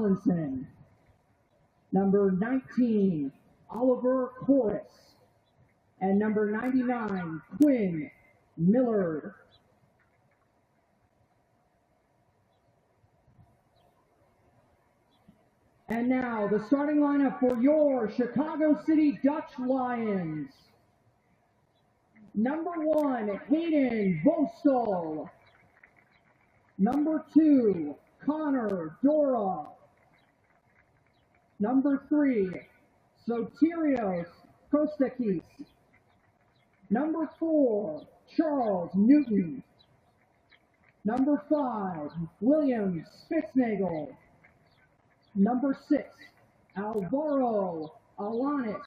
Tomlinson. Number 19, Oliver Corris. And number 99, Quinn Millard. And now the starting lineup for your Chicago City Dutch Lions. Number 1, Hayden Vostal. Number 2, Connor Dora. Number 3, Sotirios Kostakis. Number 4, Charles Newton. Number 5, William Spitznagel. Number 6, Alvaro Alanis.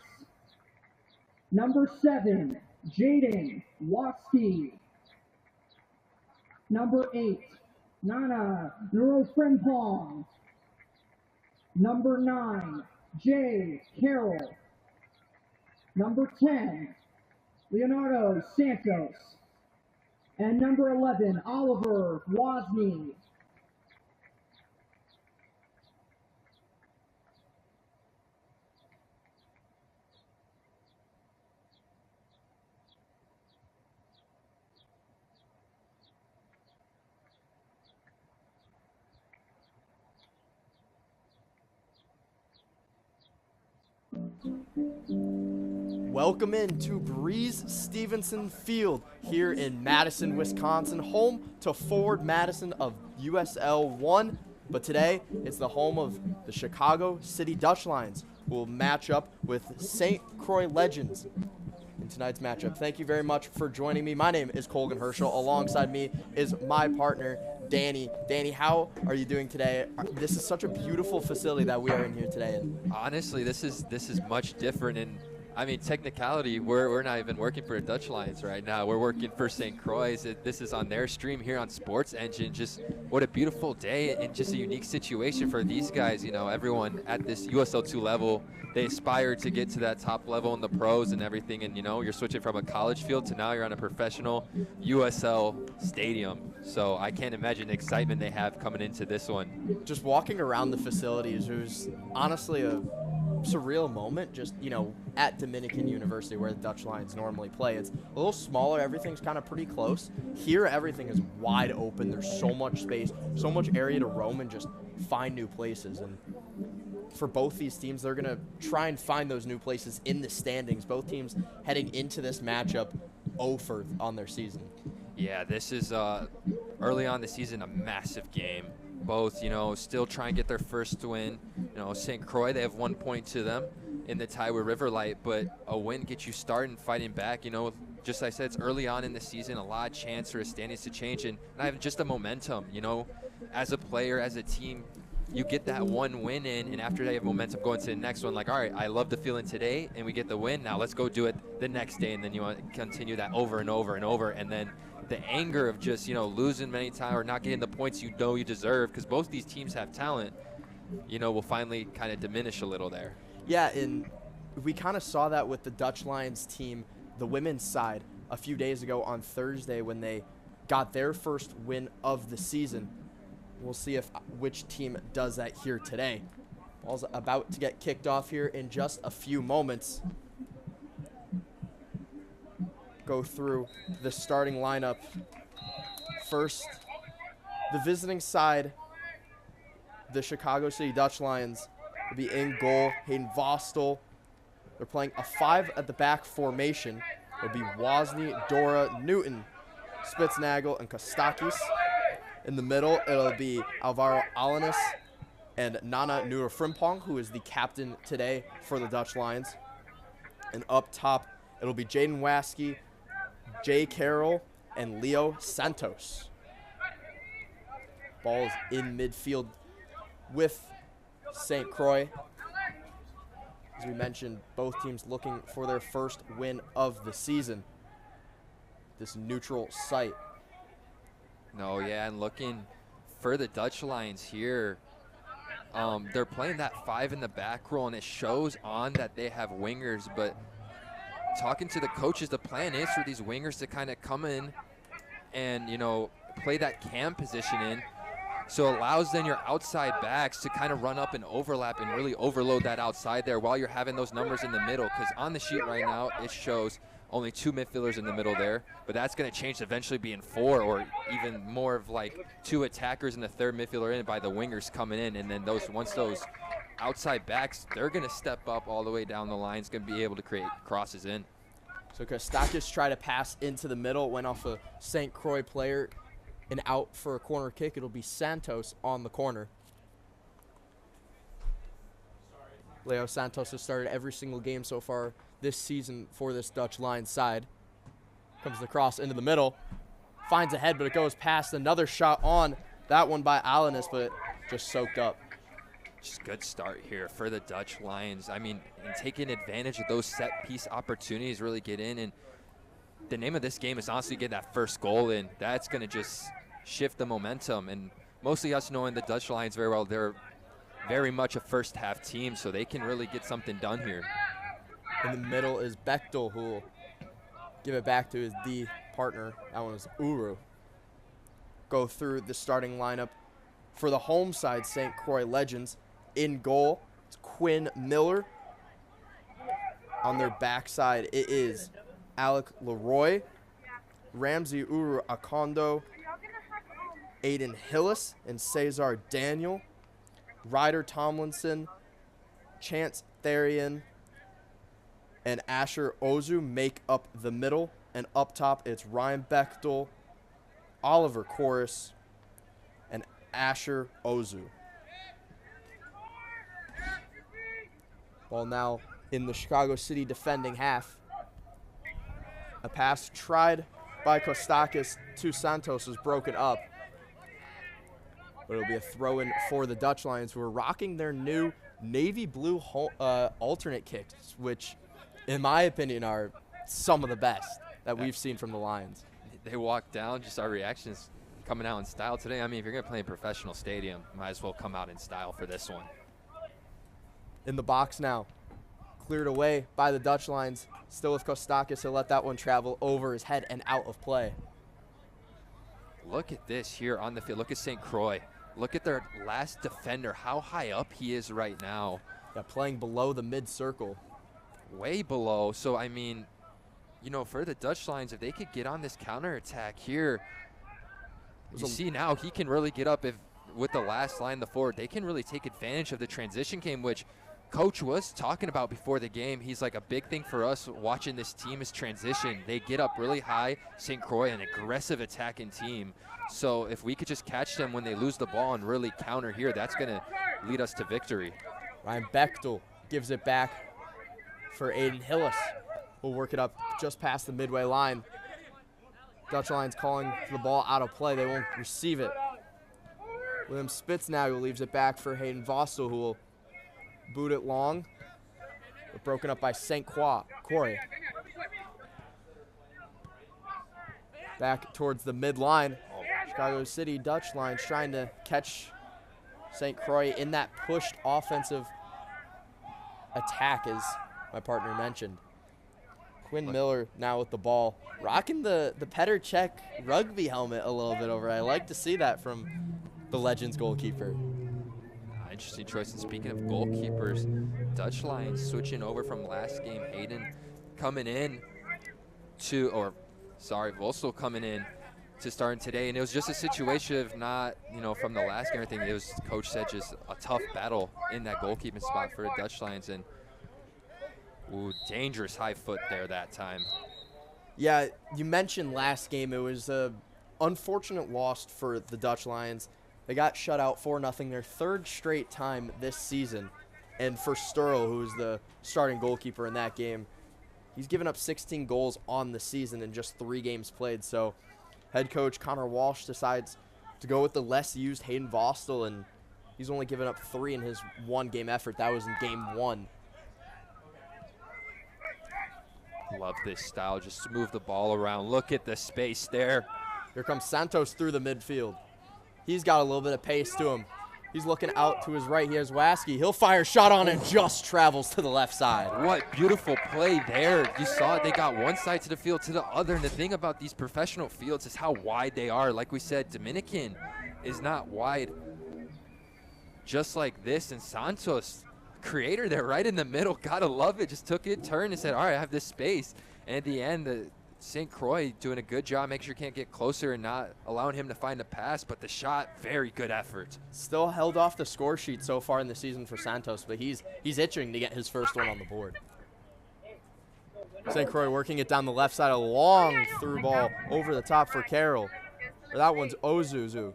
Number 7, Jaden Watsky. Number 8, Nana Nurofrimpong. Number 9, Jay Carroll. Number 10, Leonardo Santos. And number 11, Oliver Wozni. Welcome in to Breeze Stevenson Field here in Madison, Wisconsin, home to Forward Madison of USL 1. But today, it's the home of the Chicago City Dutch Lions, who will match up with St. Croix Legends in tonight's matchup. Thank you very much for joining me. My name is Colgan Herschel. Alongside me is my partner, Danny. Danny, how are you doing today? This is such a beautiful facility that we are in here today. Honestly, this is much different. And I mean, technicality, we're not even working for the Dutch Lions right now. We're working for St. Croix. This is on their stream here on Sports Engine. Just what a beautiful day and just a unique situation for these guys. You know, everyone at this USL2 level, they aspire to get to that top level in the pros and everything. And, you know, you're switching from a college field to now you're on a professional USL stadium. So I can't imagine the excitement they have coming into this one. Just walking around the facilities, it was honestly a surreal moment, just, you know, at Dominican University where the Dutch Lions normally play. It's a little smaller, everything's kind of pretty close. Here, everything is wide open. There's so much space, so much area to roam and just find new places. And for both these teams, they're going to try and find those new places in the standings. Both teams heading into this matchup 0-for on their season. Yeah, this is early on the season a massive game. Both, you know, still trying to get their first win. You know, St. Croix, they have 1 point to them in the tie with Riverlight, but a win gets you starting fighting back. You know, just like I said, it's early on in the season, a lot of chance for the standings to change, and I have just a momentum. You know, as a player, as a team, you get that one win in, and after that you have momentum going to the next one. Like, all right, I love the feeling today, and we get the win. Now let's go do it the next day, and then you want to continue that over and over and over, and then the anger of just, you know, losing many times or not getting the points you know you deserve, because both these teams have talent, you know, will finally kind of diminish a little there. Yeah, and we kind of saw that with the Dutch Lions team, the women's side, a few days ago on Thursday when they got their first win of the season. We'll see if which team does that here today. Ball's about to get kicked off here in just a few moments. Go through the starting lineup. First, the visiting side, the Chicago City Dutch Lions, will be in goal. Hayden Vostal. They're playing a 5 at the back formation. It'll be Wozni, Dora, Newton, Spitznagel, and Kostakis. In the middle, it'll be Alvaro Alanis and Nana Nurofrimpong, who is the captain today for the Dutch Lions. And up top, it'll be Jaden Waskey, Jay Carroll, and Leo Santos. Ball is in midfield with St. Croix. As we mentioned, both teams looking for their first win of the season. This neutral site. No, yeah, and looking for the Dutch Lions here, they're playing that 5 in the back role, and it shows on that they have wingers, but talking to the coaches, the plan is for these wingers to kind of come in and, you know, play that cam position in. So it allows then your outside backs to kind of run up and overlap and really overload that outside there while you're having those numbers in the middle, because on the sheet right now it shows only 2 midfielders in the middle there, but that's going to change to eventually being 4, or even more of like 2 attackers and the third midfielder in by the wingers coming in. And then once those outside backs, they're going to step up all the way down the line. It's going to be able to create crosses in. So Kostakis tried to pass into the middle, went off a St. Croix player and out for a corner kick. It'll be Santos on the corner. Leo Santos has started every single game so far this season for this Dutch Lions side. Comes the cross into the middle, finds a head, but it goes past. Another shot on that one by Alanis, but just soaked up. Just good start here for the Dutch Lions. I mean, and taking advantage of those set piece opportunities, really get in. And the name of this game is honestly get that first goal in. That's going to just shift the momentum. And mostly us knowing the Dutch Lions very well, they're very much a first half team, so they can really get something done here. In the middle is Bechtel, who will give it back to his D partner. That one is Uru. Go through the starting lineup for the home side, St. Croix Legends. In goal, it's Quinn Miller. On their backside, it is Alec Leroy, Ramsey Uru Akondo, Aiden Hillis, and Cesar Daniel. Ryder Tomlinson, Chance Therian, and Asher Ozu make up the middle. And up top, it's Ryan Bechtel, Oliver Chorus, and Asher Ozu. Ball now in the Chicago City defending half. A pass tried by Kostakis to Santos is broken up. But it'll be a throw-in for the Dutch Lions, who are rocking their new navy blue alternate kicks, which, in my opinion, are some of the best that we've seen from the Lions. They walked down, just our reactions coming out in style today. I mean, if you're going to play in a professional stadium, might as well come out in style for this one. In the box now, cleared away by the Dutch Lions. Still with Kostakis, he'll let that one travel over his head and out of play. Look at this here on the field. Look at St. Croix. Look at their last defender, how high up he is right now. Yeah, playing below the mid-circle. Way below. So, I mean, you know, for the Dutch Lions, if they could get on this counterattack here, you see now he can really get up if with the last line, the forward. They can really take advantage of the transition game, which Coach was talking about before the game. He's like, a big thing for us watching this team is transition. They get up really high. St. Croix, an aggressive attacking team. So if we could just catch them when they lose the ball and really counter here, that's going to lead us to victory. Ryan Bechtel gives it back for Aiden Hillis. We'll work it up just past the midway line. Dutch Lions calling for the ball out of play. They won't receive it. William Spitz now leaves it back for Hayden Vostel, who will boot it long. But broken up by St. Croix. Back towards the midline. Chicago City Dutch Lions trying to catch St. Croix in that pushed offensive attack, as my partner mentioned. Quinn Miller now with the ball, rocking the Petr Cech rugby helmet a little bit over. I like to see that from the Legends goalkeeper. Interesting choice. And speaking of goalkeepers, Dutch Lions switching over from last game. Hayden coming in to, Vostel coming in to starting today. And it was just a situation of not, you know, from the last game or anything. It was, Coach said, just a tough battle in that goalkeeping spot for the Dutch Lions. And ooh, dangerous high foot there that time. Yeah, you mentioned last game. It was a unfortunate loss for the Dutch Lions. They got shut out 4-0, their third straight time this season. And for Sturl, who was the starting goalkeeper in that game, he's given up 16 goals on the season in just 3 games played. So head coach Connor Walsh decides to go with the less used Hayden Vostel, and he's only given up 3 in his 1-game effort. That was in game 1. Love this style, just to move the ball around. Look at the space there. Here comes Santos through the midfield. He's got a little bit of pace to him. He's looking out to his right. Here's Waskey. He'll fire a shot on and just travels to the left side. What beautiful play there. You saw it. They got one side to the field to the other. And the thing about these professional fields is how wide they are. Like we said, Dominican is not wide. Just like this, and Santos, creator there right in the middle, gotta love it, just took it, turned, and said, all right, I have this space. And at the end, St. Croix doing a good job, making sure you can't get closer and not allowing him to find a pass, but the shot, very good effort. Still held off the score sheet so far in the season for Santos, but he's itching to get his first one on the board. St. Croix working it down the left side, a long through ball over the top for Carroll. That one's Ozuzu.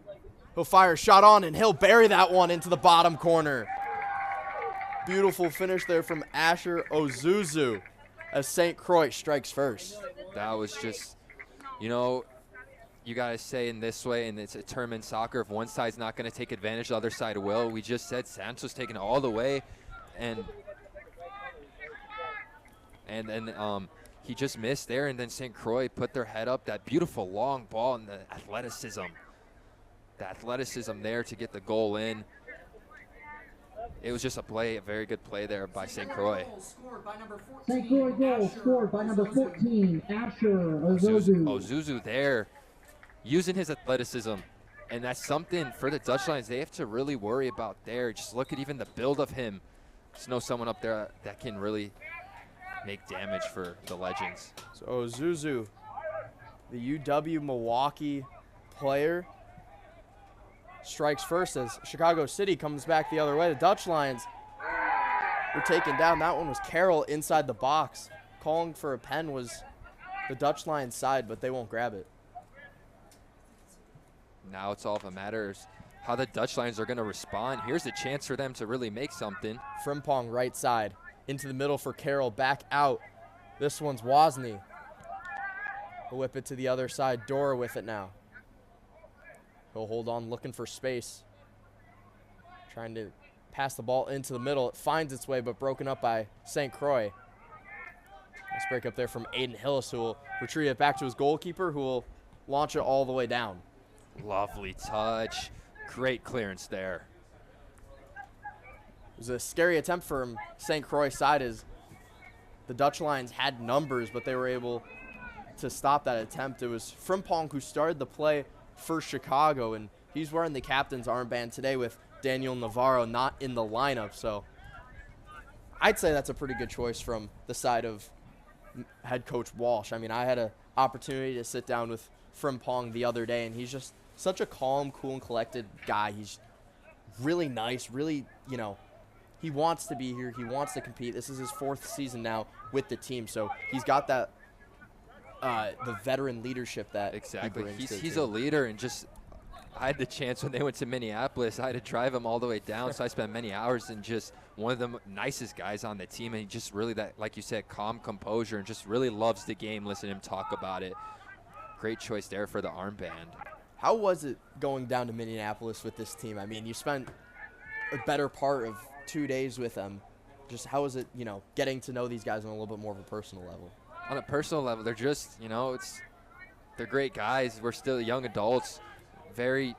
He'll fire a shot on, and he'll bury that one into the bottom corner. Beautiful finish there from Asher Ozuzu as St. Croix strikes first. That was just, you know, you got to say in this way, and it's a term in soccer, if one side's not going to take advantage, the other side will. We just said Santos taking it all the way, and then he just missed there, and then St. Croix put their head up. That beautiful long ball and the athleticism there to get the goal in. It was just a very good play there by St. Croix. St. Croix goal scored by number 14, Asher Ozuzu. Ozuzu there, using his athleticism. And that's something for the Dutch Lions they have to really worry about there. Just look at even the build of him. Just know someone up there that can really make damage for the Legends. So Ozuzu, the UW Milwaukee player, strikes first as Chicago City comes back the other way. The Dutch Lions were taken down. That one was Carroll inside the box. Calling for a pen was the Dutch Lions side, but they won't grab it. Now it's all of a matter of how the Dutch Lions are going to respond. Here's a chance for them to really make something. Frimpong right side. Into the middle for Carroll. Back out. This one's Wozni. He'll whip it to the other side. Dora with it now. He'll hold on, looking for space. Trying to pass the ball into the middle. It finds its way, but broken up by St. Croix. Nice break up there from Aiden Hillis, who will retrieve it back to his goalkeeper, who will launch it all the way down. Lovely touch. Great clearance there. It was a scary attempt from St. Croix side as the Dutch Lions had numbers, but they were able to stop that attempt. It was Frimpong who started the play for Chicago, and he's wearing the captain's armband today with Daniel Navarro not in the lineup. So I'd say that's a pretty good choice from the side of head coach Walsh. I mean, I had an opportunity to sit down with Frimpong the other day, and he's just such a calm, cool, and collected guy. He's really nice, really, you know, he wants to be here. He wants to compete. This is his 4th season now with the team, so he's got that the veteran leadership that exactly. He brings He's a leader, and just I had the chance when they went to Minneapolis. I had to drive him all the way down, so I spent many hours, and just one of the nicest guys on the team, and he just really, that, like you said, calm composure, and just really loves the game. Listen to him talk about it. Great choice there for the armband. How was it going down to Minneapolis with this team? I mean, you spent a better part of 2 days with them. Just how is it, you know, getting to know these guys on a little bit more of a personal level? On a personal level, they're just, you know, they're great guys. We're still young adults. The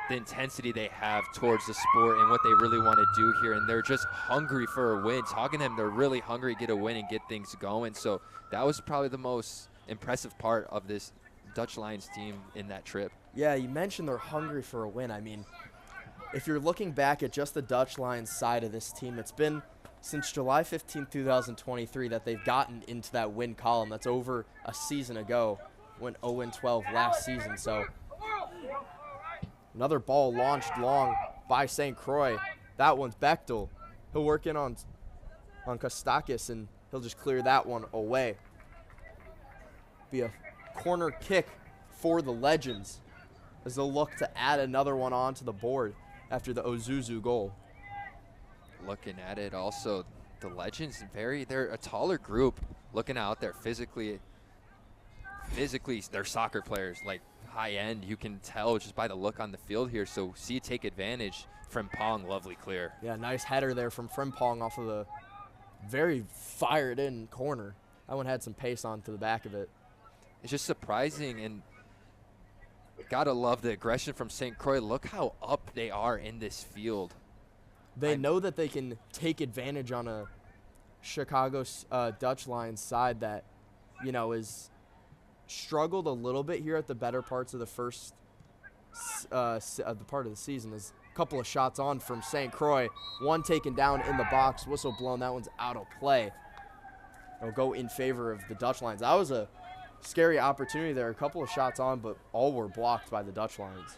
intensity they have towards the sport and what they really want to do here, and they're just hungry for a win. Talking to them, they're really hungry to get a win and get things going. So that was probably the most impressive part of this Dutch Lions team in that trip. Yeah, you mentioned they're hungry for a win. I mean, if you're looking back at just the Dutch Lions side of this team, it's been since July 15, 2023 that they've gotten into that win column. That's over a season ago, went 0-12 last season. So another ball launched long by St. Croix. That one's Bechtel. He'll work in on Kostakis, and he'll just clear that one away. Be a corner kick for the Legends as they'll look to add another one onto the board after the Ozuzu goal. Looking at it also, the Legends, they're a taller group. Looking out there physically, they're soccer players, like high end. You can tell just by the look on the field here. So see it take advantage. Frimpong, lovely clear. Yeah, nice header there from Frimpong off of the very fired in corner. That one had some pace onto the back of it. It's just surprising, and gotta love the aggression from St. Croix. Look how up they are in this field. They know that they can take advantage on a Chicago Dutch Lions side that, you know, is struggled a little bit here at the better parts of the first the part of the season is a couple of shots on from St. Croix. One taken down in the box, whistle blown. That one's out of play. It'll go in favor of the Dutch Lions. That was a scary opportunity there. A couple of shots on, but all were blocked by the Dutch Lions.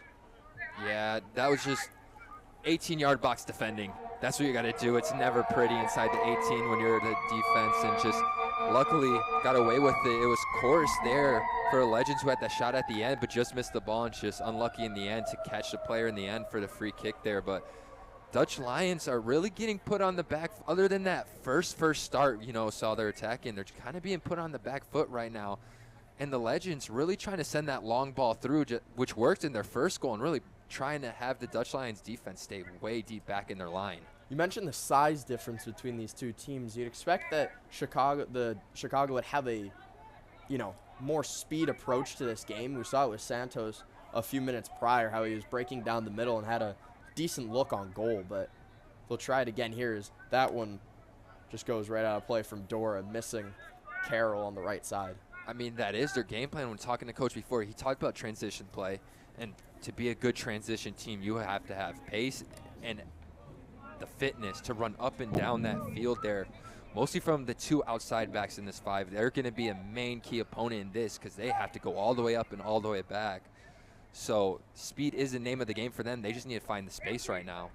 Yeah, that was just 18-yard box defending. That's what you got to do. It's never pretty inside the 18 when you're the defense, and just luckily got away with it. It was course there for Legends, who had that shot at the end but just missed the ball, and just unlucky in the end to catch the player in the end for the free kick there. But Dutch Lions are really getting put on the back. Other than that first start, saw their attack in, they're kind of being put on the back foot right now. And the Legends really trying to send that long ball through, which worked in their first goal, and really trying to have the Dutch Lions defense stay way deep back in their line. You mentioned the size difference between these two teams. You'd expect that Chicago would have a, more speed approach to this game. We saw it with Santos a few minutes prior, how he was breaking down the middle and had a decent look on goal, but they'll try it again here as that one just goes right out of play from Dora, missing Carroll on the right side. I mean, that is their game plan. When talking to Coach before, he talked about transition play, and to be a good transition team, you have to have pace and the fitness to run up and down that field there, mostly from the two outside backs in this five. They're going to be a main key opponent in this because they have to go all the way up and all the way back. So speed is the name of the game for them. They just need to find the space right now.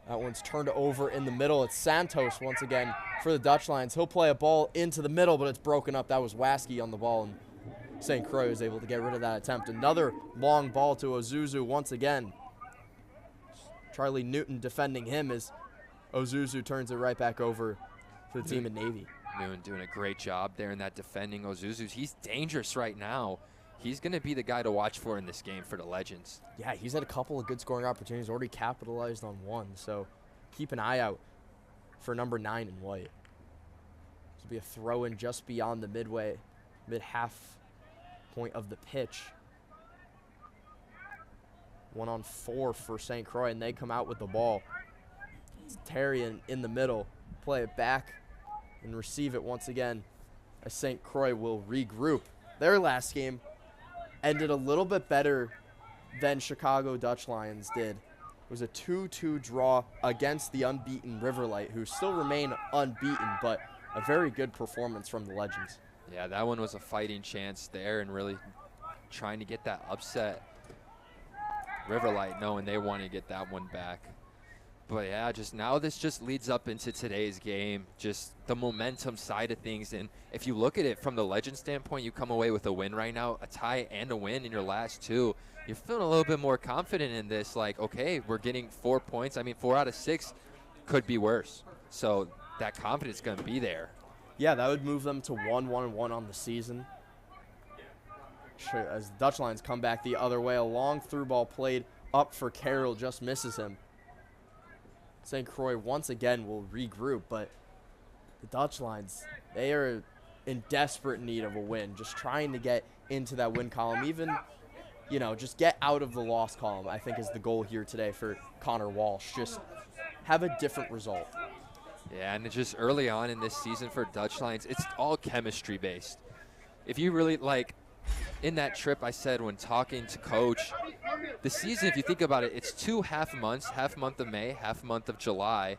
That one's turned over in the middle. It's Santos once again for the Dutch Lions. He'll play a ball into the middle, but it's broken up. That was Waskey on the ball, and St. Croix was able to get rid of that attempt. Another long ball to Ozuzu once again. Charlie Newton defending him as Ozuzu turns it right back over to the team in Navy. Newton doing a great job there in that defending. Ozuzu, he's dangerous right now. He's going to be the guy to watch for in this game for the Legends. Yeah, he's had a couple of good scoring opportunities, already capitalized on one. So keep an eye out for number 9 in white. This will be a throw-in just beyond the mid-half point of the pitch. 1-on-4 for St. Croix, and they come out with the ball. It's Terry in the middle. Play it back and receive it once again as St. Croix will regroup. Their last game ended a little bit better than Chicago Dutch Lions did. It was a 2-2 draw against the unbeaten Riverlight, who still remain unbeaten, but a very good performance from the Legends. Yeah, that one was a fighting chance there and really trying to get that upset. Riverlight knowing they want to get that one back. But yeah, this just leads up into today's game, just the momentum side of things. And if you look at it from the Legend standpoint, you come away with a win right now, a tie and a win in your last two. You're feeling a little bit more confident in this, like, okay, we're getting 4 points. I mean, 4 out of 6 could be worse. So that confidence is going to be there. Yeah, that would move them to 1-1-1 on the season. As the Dutch Lions come back the other way, a long through ball played up for Carroll, just misses him. St. Croix once again will regroup, but the Dutch Lions, they are in desperate need of a win, just trying to get into that win column, even, just get out of the loss column, I think is the goal here today for Connor Walsh. Just have a different result. Yeah, and it's just early on in this season for Dutch Lions, it's all chemistry based. If you really in that trip I said when talking to Coach, the season, if you think about it, it's 2 half months, half month of May, half month of July,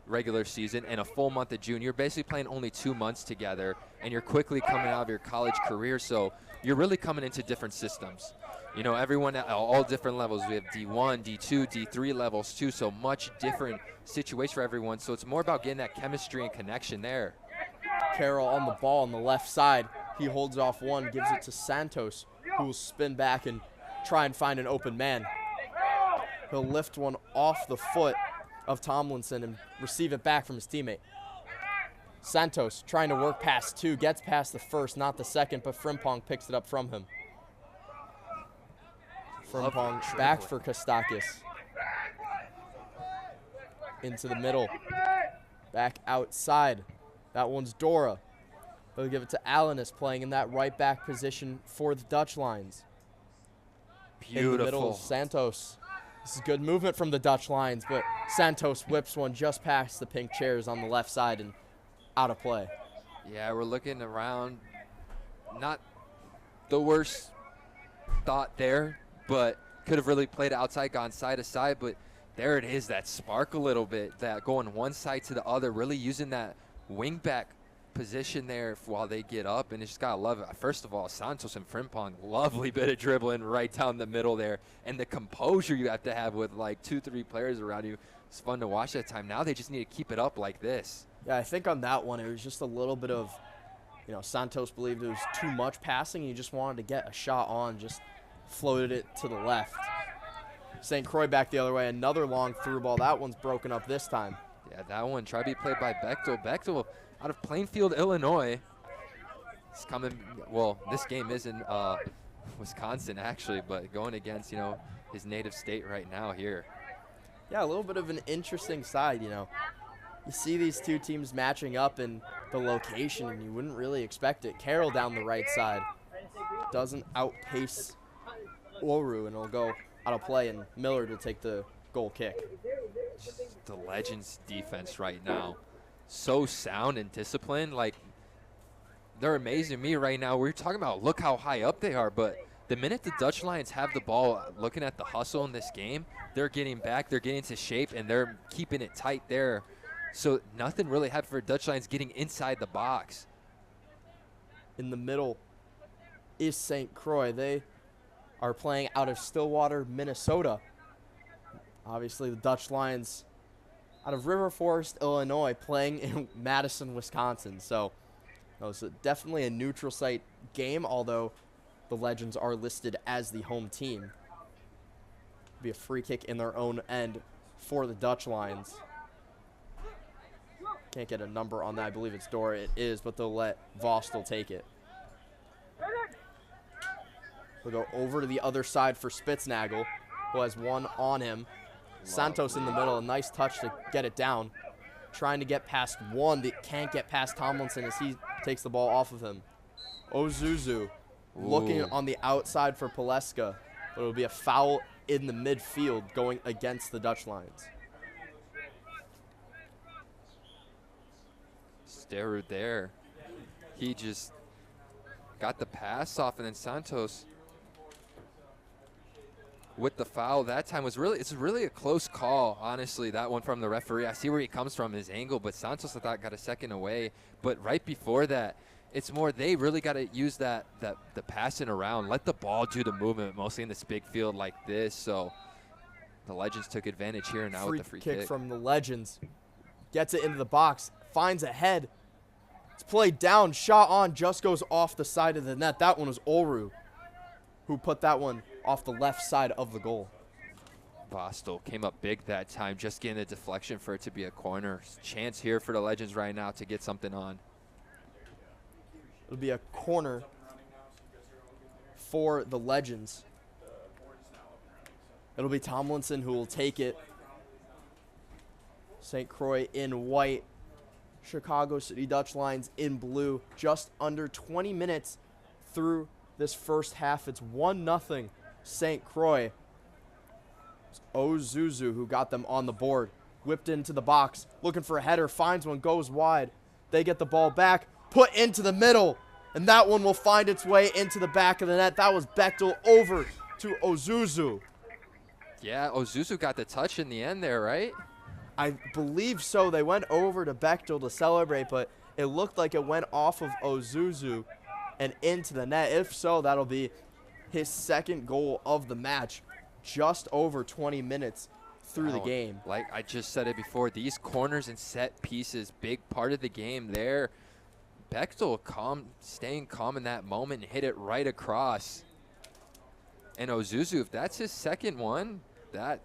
regular season, and a full month of June. You're basically playing only 2 months together, and you're quickly coming out of your college career, so you're really coming into different systems. Everyone at all different levels. We have D1, D2, D3 levels too, so much different situation for everyone, so it's more about getting that chemistry and connection there. Carroll on the ball on the left side. He holds off one, gives it to Santos, who will spin back and try and find an open man. He'll lift one off the foot of Tomlinson and receive it back from his teammate. Santos trying to work past 2, gets past the first, not the second, but Frimpong picks it up from him. Frimpong back for Kostakis. Into the middle. Back outside. That one's Dora. They'll give it to Alanis, playing in that right back position for the Dutch Lions. Beautiful. In the middle, Santos. This is good movement from the Dutch Lions, but Santos whips one just past the pink chairs on the left side and out of play. Yeah, we're looking around. Not the worst thought there, but could have really played outside, gone side to side. But there it is, that spark a little bit, that going one side to the other, really using that wing back position there while they get up, and you just gotta love it. First of all, Santos and Frimpong, lovely bit of dribbling right down the middle there, and the composure you have to have with like 2-3 players around you. It's fun to watch that time. Now they just need to keep it up like this. Yeah, I think on that one it was just a little bit of, you know, Santos believed it was too much passing. He just wanted to get a shot on, just floated it to the left. St. Croix back the other way, another long through ball. That one's broken up this time. Yeah, that one tried to be played by Bechtel. Bechtel out of Plainfield, Illinois. It's coming, well, this game is in Wisconsin actually, but going against, you know, his native state right now here. Yeah, a little bit of an interesting side, you know. You see these two teams matching up in the location, and you wouldn't really expect it. Carroll down the right side doesn't outpace Oru, and it'll go out of play, and Millard will take the goal kick. Just the Legends defense right now, so sound and disciplined. Like, they're amazing me right now. We're talking about look how high up they are, but the minute the Dutch Lions have the ball, looking at the hustle in this game, they're getting back, they're getting into shape, and they're keeping it tight there. So nothing really happened for Dutch Lions getting inside the box. In the middle is St. Croix. They are playing out of Stillwater, Minnesota. Obviously, the Dutch Lions out of River Forest, Illinois, playing in Madison, Wisconsin. So it was definitely a neutral site game, although the Legends are listed as the home team. It'll be a free kick in their own end for the Dutch Lions. Can't get a number on that. I believe it's Dora. It is, but they'll let Vostel take it. We'll go over to the other side for Spitznagel, who has one on him. Santos in the middle, a nice touch to get it down. Trying to get past one that can't get past Tomlinson as he takes the ball off of him. Ozuzu looking on the outside for Paleska, but it'll be a foul in the midfield going against the Dutch Lions. Sterud there. He just got the pass off, and then Santos with the foul that time was it's really a close call, honestly, that one from the referee. I see where he comes from, his angle, but Santos, I thought, got a second away. But right before that, it's more they really got to use the passing around, let the ball do the movement, mostly in this big field like this. So the Legends took advantage here now with the free kick. From the Legends. Gets it into the box, finds a head. It's played down, shot on, just goes off the side of the net. That one was Oru who put that one off the left side of the goal. Vostel came up big that time, just getting the deflection for it to be a corner. Chance here for the Legends right now to get something on. It'll be a corner for the Legends. It'll be Tomlinson who will take it. St. Croix in white. Chicago City Dutch Lions in blue. Just under 20 minutes through this first half. It's 1-0 St. Croix. It's Ozuzu who got them on the board. Whipped into the box, looking for a header, finds one, goes wide. They get the ball back, put into the middle, and that one will find its way into the back of the net. That was Bechtel over to Ozuzu. Yeah, Ozuzu got the touch in the end there, right? I believe so. They went over to Bechtel to celebrate, but it looked like it went off of Ozuzu and into the net. If so, that'll be his second goal of the match. Just over 20 minutes through the game. Like I just said it before, these corners and set pieces, big part of the game there. Bechtel staying calm in that moment and hit it right across. And Ozuzu, if that's his second one, that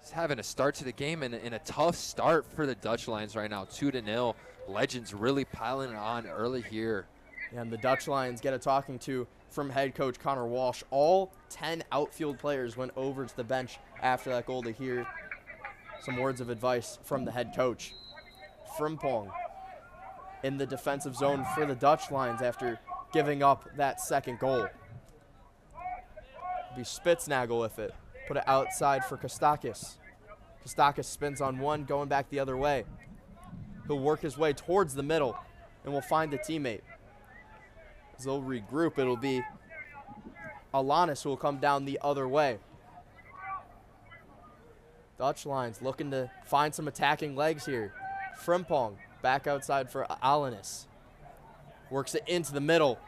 is having a start to the game and a tough start for the Dutch Lions right now. 2-0. Legends really piling it on early here. And the Dutch Lions get a talking to from head coach Connor Walsh. All 10 outfield players went over to the bench after that goal to hear some words of advice from the head coach. Frimpong in the defensive zone for the Dutch Lions after giving up that second goal. Be Spitznagel with it. Put it outside for Kostakis. Kostakis spins on one, going back the other way. He'll work his way towards the middle and will find a teammate. As they'll regroup, it'll be Alanis, who will come down the other way. Dutch Lions looking to find some attacking legs here. Frimpong back outside for Alanis. Works it into the middle,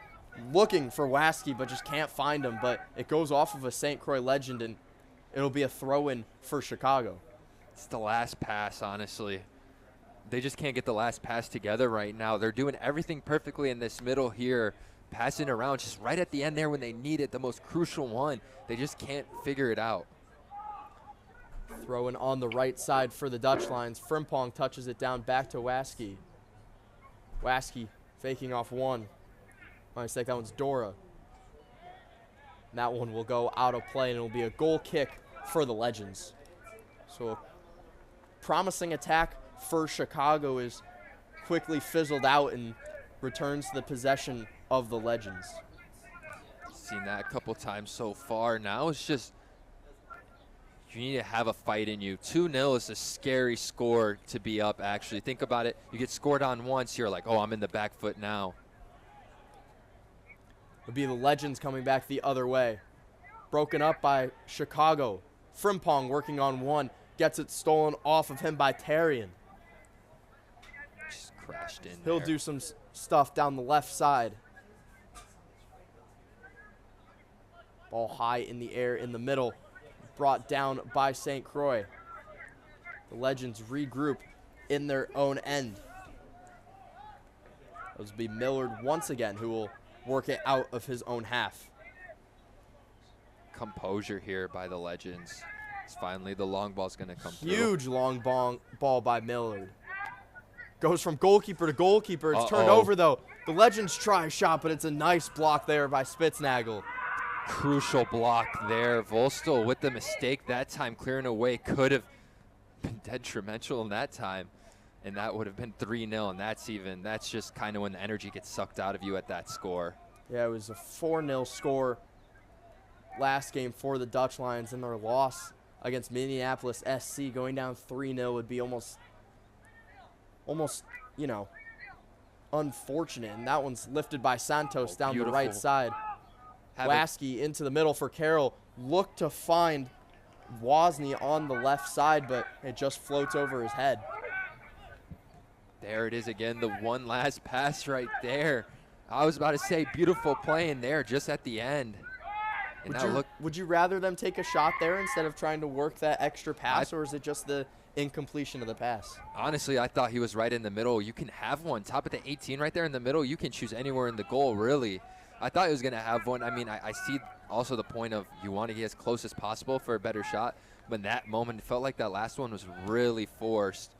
looking for Waskey, but just can't find him. But it goes off of a St. Croix legend, and it'll be a throw-in for Chicago. It's the last pass, honestly. They just can't get the last pass together right now. They're doing everything perfectly in this middle here, passing around just right at the end there when they need it, the most crucial one. They just can't figure it out. Throwing on the right side for the Dutch Lions. Frimpong touches it down back to Waskey. Waskey faking off one. My mistake, that one's Dora. And that one will go out of play, and it'll be a goal kick for the Legends. So a promising attack for Chicago is quickly fizzled out and returns the possession of the Legends. Seen that a couple times so far. Now it's just, you need to have a fight in you. 2-0 is a scary score to be up, actually. Think about it. You get scored on once, you're like, oh, I'm in the back foot now. It'll be the Legends coming back the other way. Broken up by Chicago. Frimpong working on one. Gets it stolen off of him by Tarian. Just crashed in He'll there. do some stuff down the left side. Ball high in the air in the middle. Brought down by St. Croix. The Legends regroup in their own end. This will be Millard once again, who will work it out of his own half. Composure here by the Legends. It's finally the long ball's going to come through. Huge long ball by Millard. Goes from goalkeeper to goalkeeper. It's turned over, though. The Legends try a shot, but it's a nice block there by Spitznagel. Crucial block there. Volstel with the mistake that time, clearing away, could have been detrimental in that time, and that would have been 3-0, and that's just kind of when the energy gets sucked out of you at that score. Yeah, it was a 4-0 score last game for the Dutch Lions, and their loss against Minneapolis SC going down 3-0 would be almost, you know, unfortunate. And that one's lifted by Santos down the right side. Waskey into the middle for Carroll. Look to find Wozni on the left side, but it just floats over his head. There it is again, the one last pass right there. I was about to say beautiful play in there just at the end. And Would you rather them take a shot there instead of trying to work that extra pass, or is it just the incompletion of the pass? Honestly, I thought he was right in the middle. You can have one. Top of the 18 right there in the middle. You can choose anywhere in the goal, really. I thought he was going to have one. I mean, I see also the point of you want to get as close as possible for a better shot. But in that moment, it felt like that last one was really forced.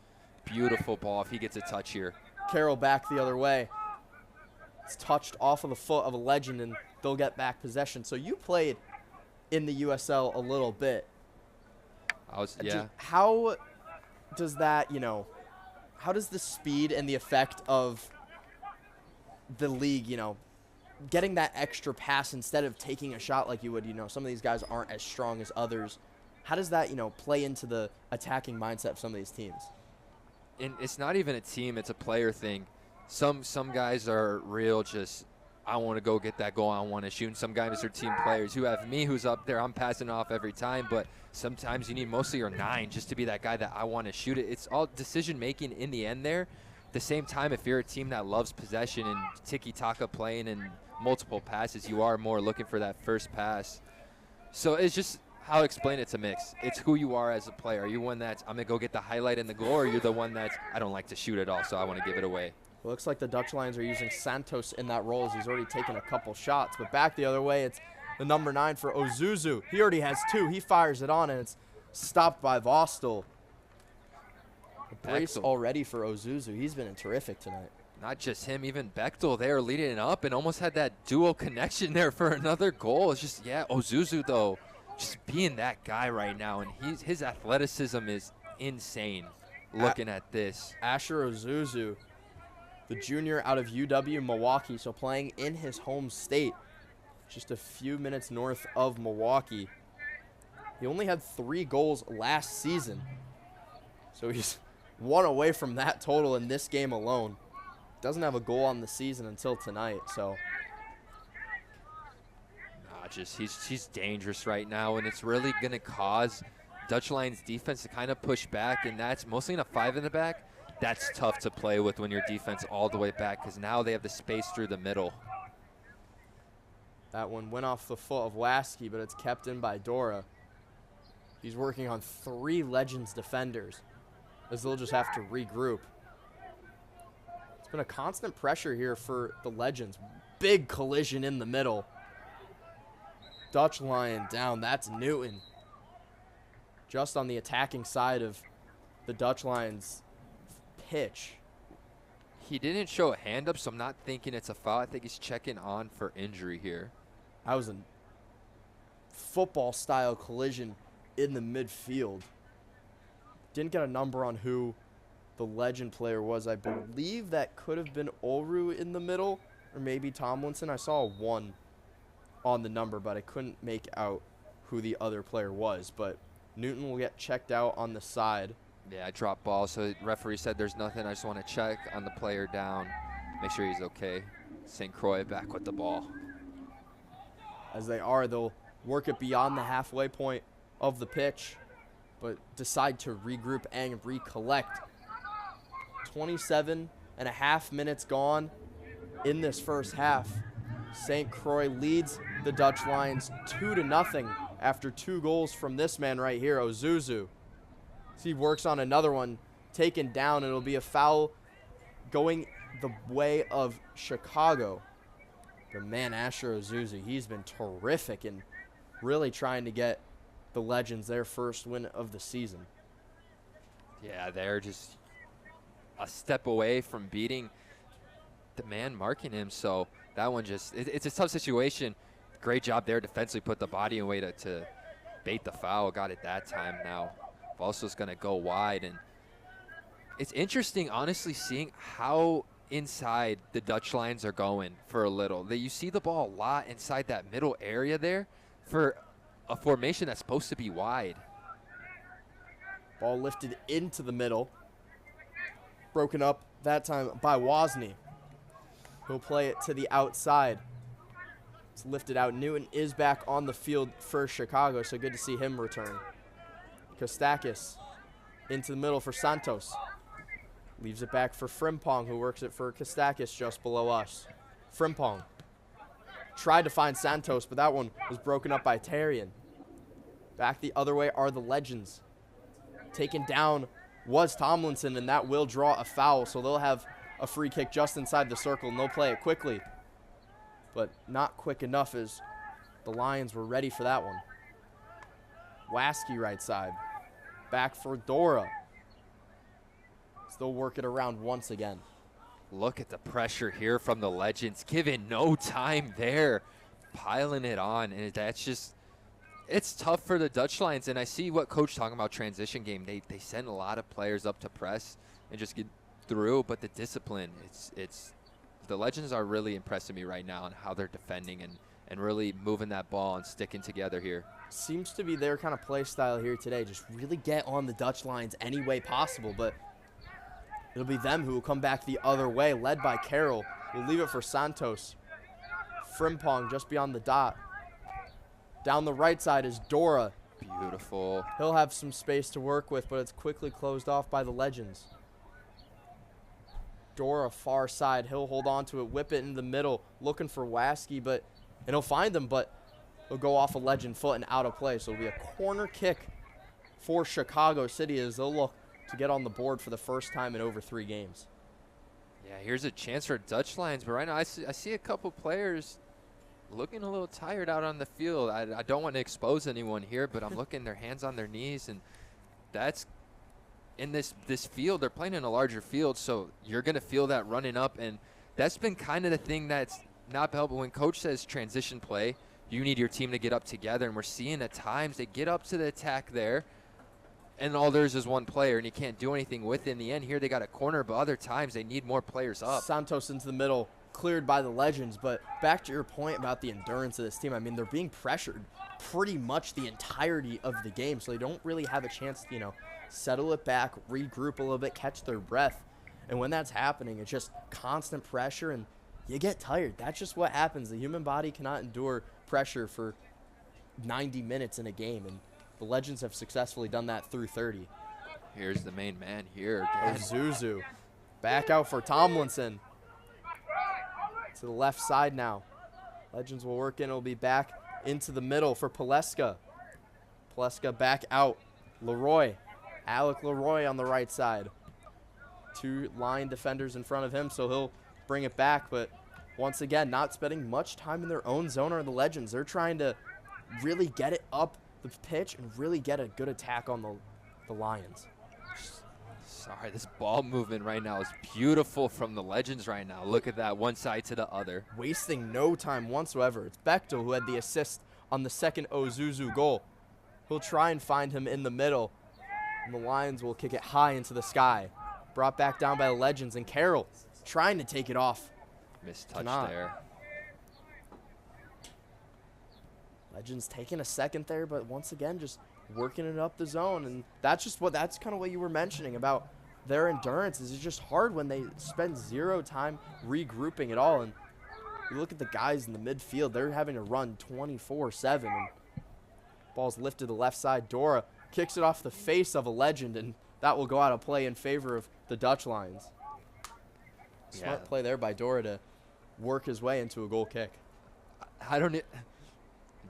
Beautiful ball if he gets a touch here. Carroll back the other way. It's touched off of the foot of a Legend, and they'll get back possession. So you played in the USL a little bit. Yeah. How does that, how does the speed and the effect of the league, getting that extra pass instead of taking a shot like you would, some of these guys aren't as strong as others. How does that, play into the attacking mindset of some of these teams? And it's not even a team, it's a player thing. Some guys are real just, I want to go get that goal, I want to shoot. And some guys are team players. You have me who's up there, I'm passing off every time, but sometimes you need mostly your 9 just to be that guy that I want to shoot it. It's all decision making in the end there. At the same time, if you're a team that loves possession and tiki-taka playing and multiple passes, you are more looking for that first pass. So it's just how to explain it's a mix. It's who you are as a player. Are you one that's, I'm going to go get the highlight in the goal, or you're the one that's, I don't like to shoot at all, so I want to give it away? It looks like the Dutch Lions are using Santos in that role as he's already taken a couple shots. But back the other way, it's the number 9 for Ozuzu. He already has 2. He fires it on, and it's stopped by Vostel. A brace already for Ozuzu. He's been terrific tonight. Not just him, even Bechtel there leading it up and almost had that dual connection there for another goal. It's just, yeah, Ozuzu, though, just being that guy right now. And his athleticism is insane looking at this. Asher Ozuzu, the junior out of UW Milwaukee, so playing in his home state, just a few minutes north of Milwaukee. He only had 3 goals last season, so he's 1 away from that total in this game alone. Doesn't have a goal on the season until tonight, so. he's dangerous right now, and it's really going to cause Dutch Lions defense to kind of push back, and that's mostly in a 5 in the back. That's tough to play with when your defense all the way back, because now they have the space through the middle. That one went off the foot of Lasky, but it's kept in by Dora. He's working on 3 Legends defenders, as they'll just have to regroup. It's been a constant pressure here for the Legends. Big collision in the middle. Dutch Lion down. That's Newton. Just on the attacking side of the Dutch Lions pitch. He didn't show a hand up, so I'm not thinking it's a foul. I think he's checking on for injury here. That was a football-style collision in the midfield. Didn't get a number on who the Legend player was. I believe that could have been Olru in the middle, or maybe Tomlinson. I saw a 1 on the number, but I couldn't make out who the other player was. But Newton will get checked out on the side. Yeah, I dropped ball, so the referee said there's nothing. I just want to check on the player down, make sure he's okay. St. Croix back with the ball. As they are, they'll work it beyond the halfway point of the pitch, but decide to regroup and recollect. 27.5 minutes gone in this first half. St. Croix leads the Dutch Lions 2-0 after 2 goals from this man right here, Ozuzu. He works on another one, taken down. It'll be a foul going the way of Chicago. But man, Asher Ozuzu, he's been terrific in really trying to get the Legends their first win of the season. Yeah, they're just a step away from beating the man marking him. So that one just, it's a tough situation. Great job there defensively, put the body away to bait the foul. Got it that time. Now Valso's going to go wide. And it's interesting, honestly, seeing how inside the Dutch Lions are going for a little. You see the ball a lot inside that middle area there for a formation that's supposed to be wide. Ball lifted into the middle. Broken up that time by Wozni. He'll play it to the outside. It's lifted out. Newton is back on the field for Chicago, so good to see him return. Kostakis into the middle for Santos. Leaves it back for Frimpong, who works it for Kostakis just below us. Frimpong tried to find Santos, but that one was broken up by Tarian. Back the other way are the Legends. Taken down was Tomlinson, and that will draw a foul, so they'll have a free kick just inside the circle, and they'll play it quickly. But not quick enough, as the Lions were ready for that one. Lasky right side. Back for Dora. Still work it around once again. Look at the pressure here from the Legends, given no time there, piling it on, and that's just, it's tough for the Dutch Lions. And I see what Coach talking about transition game. They send a lot of players up to press and just get through, but the discipline, it's the Legends are really impressing me right now on how they're defending and really moving that ball and sticking together here. Seems to be their kind of play style here today. Just really get on the Dutch Lions any way possible, but it'll be them who will come back the other way, led by Carroll. We'll leave it for Santos. Frimpong just beyond the dot. Down the right side is Dora. Beautiful. He'll have some space to work with, but it's quickly closed off by the Legends. Dora far side. He'll hold on to it, whip it in the middle, looking for Lasky, and he'll find him, but he'll go off a Legend foot and out of play. So it'll be a corner kick for Chicago City as they'll look to get on the board for the first time in over 3 games. Yeah, here's a chance for Dutch Lions, but right now I see a couple players looking a little tired out on the field. I don't want to expose anyone here, but I'm looking, their hands on their knees, and that's in this field. They're playing in a larger field, so you're going to feel that running up, and that's been kind of the thing that's not helpful. When Coach says transition play, you need your team to get up together, and we're seeing at times they get up to the attack there, and all there's is one player, and you can't do anything with it. In the end here, they got a corner, but other times they need more players up. Santos into the middle, cleared by the Legends, but back to your point about the endurance of this team, I mean, they're being pressured pretty much the entirety of the game, so they don't really have a chance to, settle it back, regroup a little bit, catch their breath. And when that's happening, it's just constant pressure, and you get tired. That's just what happens. The human body cannot endure pressure for 90 minutes in a game, and the Legends have successfully done that through 30. Here's the main man here again. Ozuzu back out for Tomlinson. To the left side now. Legends will work in. It'll be back into the middle for Paleska. Paleska back out. Leroy. Alec Leroy on the right side. 2 line defenders in front of him, so he'll bring it back. But once again, not spending much time in their own zone are the Legends. They're trying to really get it up the pitch and really get a good attack on the Lions. Sorry, this ball movement right now is beautiful from the Legends right now. Look at that, one side to the other. Wasting no time whatsoever. It's Bechtel who had the assist on the second Ozuzu goal. He'll try and find him in the middle, and the Lions will kick it high into the sky. Brought back down by the Legends, and Carroll trying to take it off. Missed touch there. Legends taking a second there, but once again, just working it up the zone. And that's kind of what you were mentioning about their endurance. Is it's just hard when they spend 0 time regrouping at all. And you look at the guys in the midfield, they're having to run 24/7. And ball's lifted to the left side. Dora kicks it off the face of a Legend, and that will go out of play in favor of the Dutch Lions. Smart play there by Dora to work his way into a goal kick.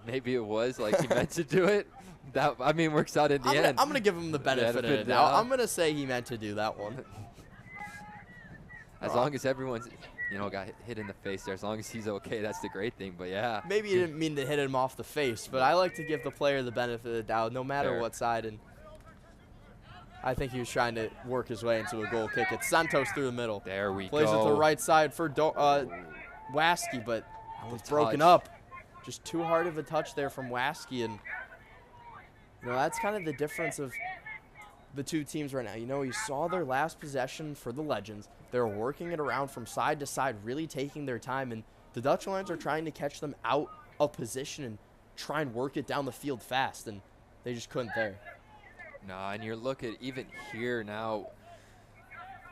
Maybe it was like he meant to do it. That, I mean, works out in the end. I'm going to give him the benefit of the doubt. I'm going to say he meant to do that one. As long as everyone's, got hit in the face there, as long as he's okay, that's the great thing. But, yeah. Maybe he didn't mean to hit him off the face, but I like to give the player the benefit of the doubt no matter what side. And I think he was trying to work his way into a goal kick. It's Santos through the middle. There we go. Plays it to the right side for Waskey, but that one's broken up. Just too hard of a touch there from Waskey, and that's kind of the difference of the two teams right now. You saw their last possession for the Legends. They're working it around from side to side, really taking their time, and the Dutch Lions are trying to catch them out of position and try and work it down the field fast, and they just couldn't there. Nah, and you look at even here now,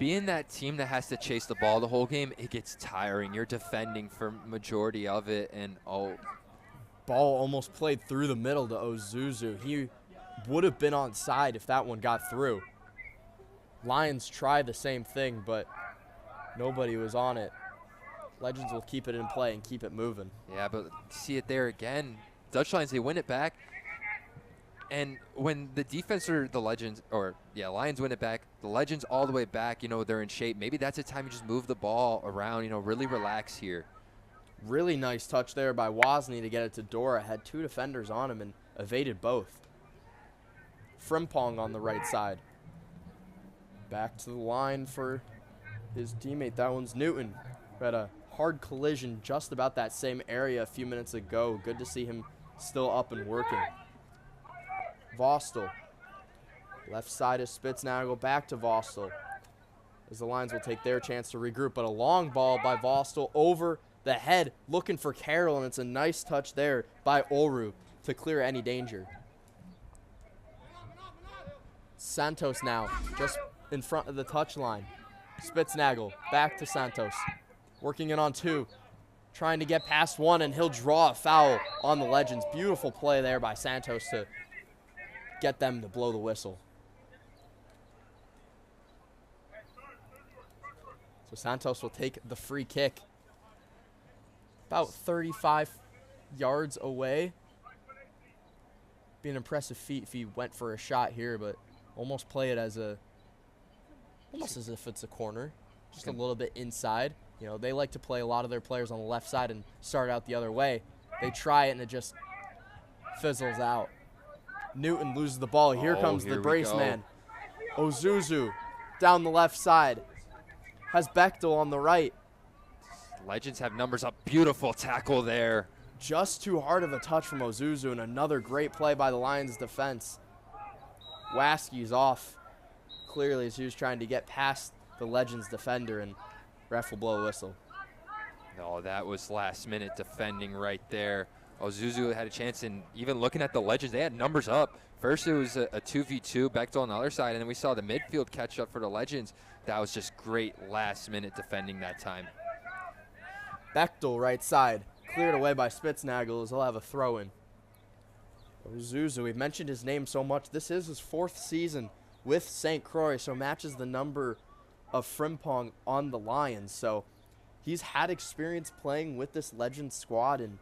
being that team that has to chase the ball the whole game, it gets tiring. You're defending for majority of it, and ball almost played through the middle to Ozuzu. He would have been onside if that one got through. Lions try the same thing, but nobody was on it. Legends will keep it in play and keep it moving. Yeah, but see it there again. Dutch Lions, they win it back. And when the defense or the Legends, Lions win it back, the Legends all the way back, they're in shape. Maybe that's a time you just move the ball around, really relax here. Really nice touch there by Wozni to get it to Dora. Had 2 defenders on him and evaded both. Frimpong on the right side. Back to the line for his teammate. That one's Newton. We had a hard collision just about that same area a few minutes ago. Good to see him still up and working. Vostel. Left side is Spitznagel, back to Vostel. As the Lions will take their chance to regroup, but a long ball by Vostel over the head, looking for Carroll, and it's a nice touch there by Oru to clear any danger. Santos now, just in front of the touchline. Spitznagel, back to Santos. Working in on 2. Trying to get past 1, and he'll draw a foul on the Legends. Beautiful play there by Santos to get them to blow the whistle. So Santos will take the free kick. About 35 yards away. Be an impressive feat if he went for a shot here, but almost play it as almost as if it's a corner. Just a little bit inside. They like to play a lot of their players on the left side and start out the other way. They try it and it just fizzles out. Newton loses the ball. Here comes the brace man. Ozuzu down the left side. Has Bechtel on the right. Legends have numbers up. Beautiful tackle there. Just too hard of a touch from Ozuzu, and another great play by the Lions defense. Waskey's off clearly as he was trying to get past the Legends defender, and ref will blow a whistle. No, that was last minute defending right there. Ozuzu had a chance, and even looking at the Legends, they had numbers up. First it was a 2v2, Bechtel on the other side, and then we saw the midfield catch up for the Legends. That was just great last minute defending that time. Bechtel right side, cleared away by Spitznagel as he'll have a throw-in. Ozuzu, we've mentioned his name so much. This is his 4th season with St. Croix, so matches the number of Frimpong on the Lions. So he's had experience playing with this legend squad, and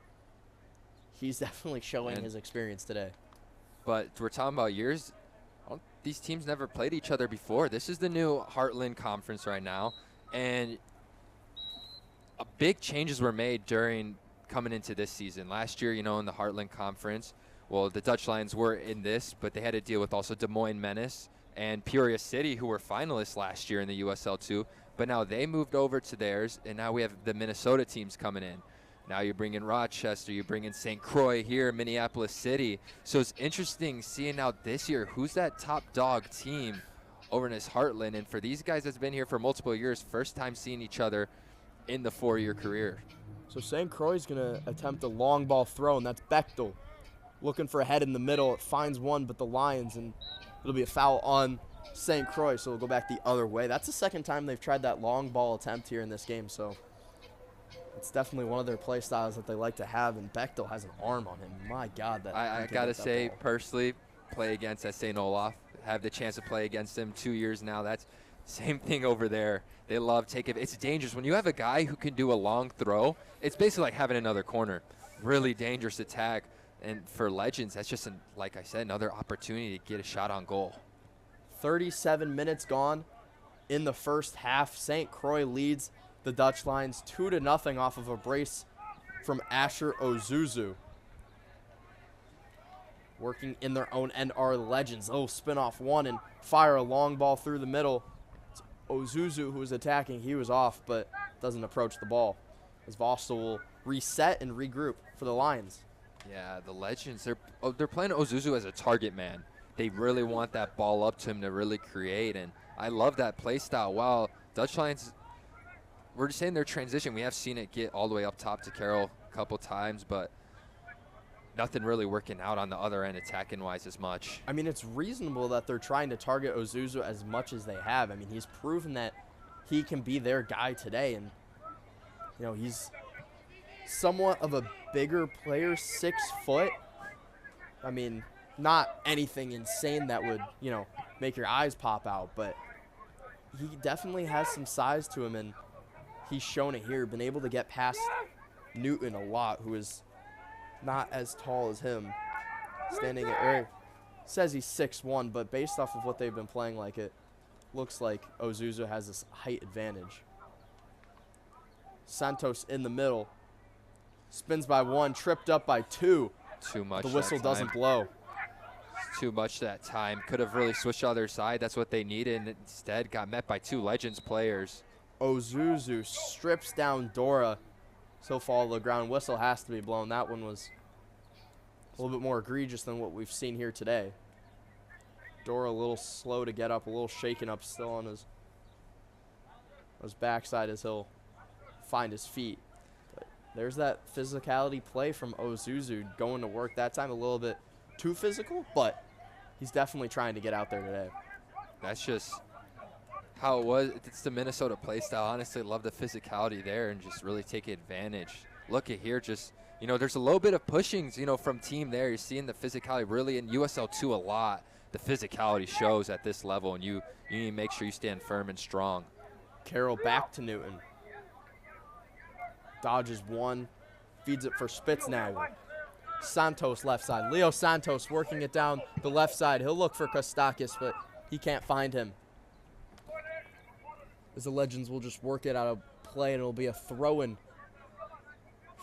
he's definitely showing his experience today. But we're talking about years. These teams never played each other before. This is the new Heartland Conference right now, and big changes were made during coming into this season. Last year, you know, in the Heartland Conference, well, the Dutch Lions were in this, but they had to deal with also Des Moines Menace and Peoria City, who were finalists last year in the USL2. But now they moved over to theirs, and now we have the Minnesota teams coming in. Now you bring in Rochester, you bring in St. Croix here, Minneapolis City. So it's interesting seeing out this year who's that top dog team over in this Heartland. And for these guys that's been here for multiple years, first time seeing each other in the 4-year career. So St. Croix is going to attempt a long ball throw, and that's Bechtel looking for a head in the middle. It finds one, but the Lions, and it'll be a foul on St. Croix, so it'll go back the other way. That's the second time they've tried that long ball attempt here in this game, so it's definitely one of their play styles that they like to have, and Bechtel has an arm on him. My God. I got to say, personally, play against at St. Olaf, have the chance to play against him 2 years now. That's same thing over there. They love taking it. It's dangerous. When you have a guy who can do a long throw, it's basically like having another corner. Really dangerous attack. And for Legends, that's just, like I said, another opportunity to get a shot on goal. 37 minutes gone in the first half. St. Croix leads the Dutch Lions 2-0 off of a brace from Asher Ozuzu. Working in their own end are the Legends. Oh, spin off one and fire a long ball through the middle. It's Ozuzu who is attacking. He was off, but doesn't approach the ball. As Vostel will reset and regroup for the Lions. Yeah, the Legends, they're playing Ozuzu as a target man. They really want that ball up to him to really create, and I love that play style. Wow, Dutch Lions, we're just saying their transition. We have seen it get all the way up top to Carroll a couple times, but nothing really working out on the other end attacking-wise as much. I mean, it's reasonable that they're trying to target Ozuzu as much as they have. I mean, he's proven that he can be their guy today, and, you know, he's somewhat of a bigger player, 6 foot. I mean, not anything insane that would, you know, make your eyes pop out, but he definitely has some size to him, and he's shown it here. Been able to get past Newton a lot, who is not as tall as him. Standing at, or says he's 6'1", but based off of what they've been playing, like, it looks like Ozuzu has this height advantage. Santos in the middle. Spins by 1, tripped up by 2. Too much. The whistle doesn't blow. It's too much that time. Could have really switched to the other side. That's what they needed, and instead got met by 2 Legends players. Ozuzu strips down Dora. So fall to the ground. Whistle has to be blown. That one was a little bit more egregious than what we've seen here today. Dora a little slow to get up, a little shaken up still on his backside as he'll find his feet. There's that physicality play from Ozuzu going to work. That time a little bit too physical, but he's definitely trying to get out there today. That's just how it was. It's the Minnesota play style. Honestly, love the physicality there and just really take advantage. Look at here, just, you know, there's a little bit of pushings, you know, from team there. You're seeing the physicality really in USL2 a lot. The physicality shows at this level, and you need to make sure you stand firm and strong. Carroll back to Newton. Dodges one, feeds it for Spitznagel. Santos left side. Leo Santos working it down the left side. He'll look for Kostakis, but he can't find him. As the Legends will just work it out of play, and it'll be a throw-in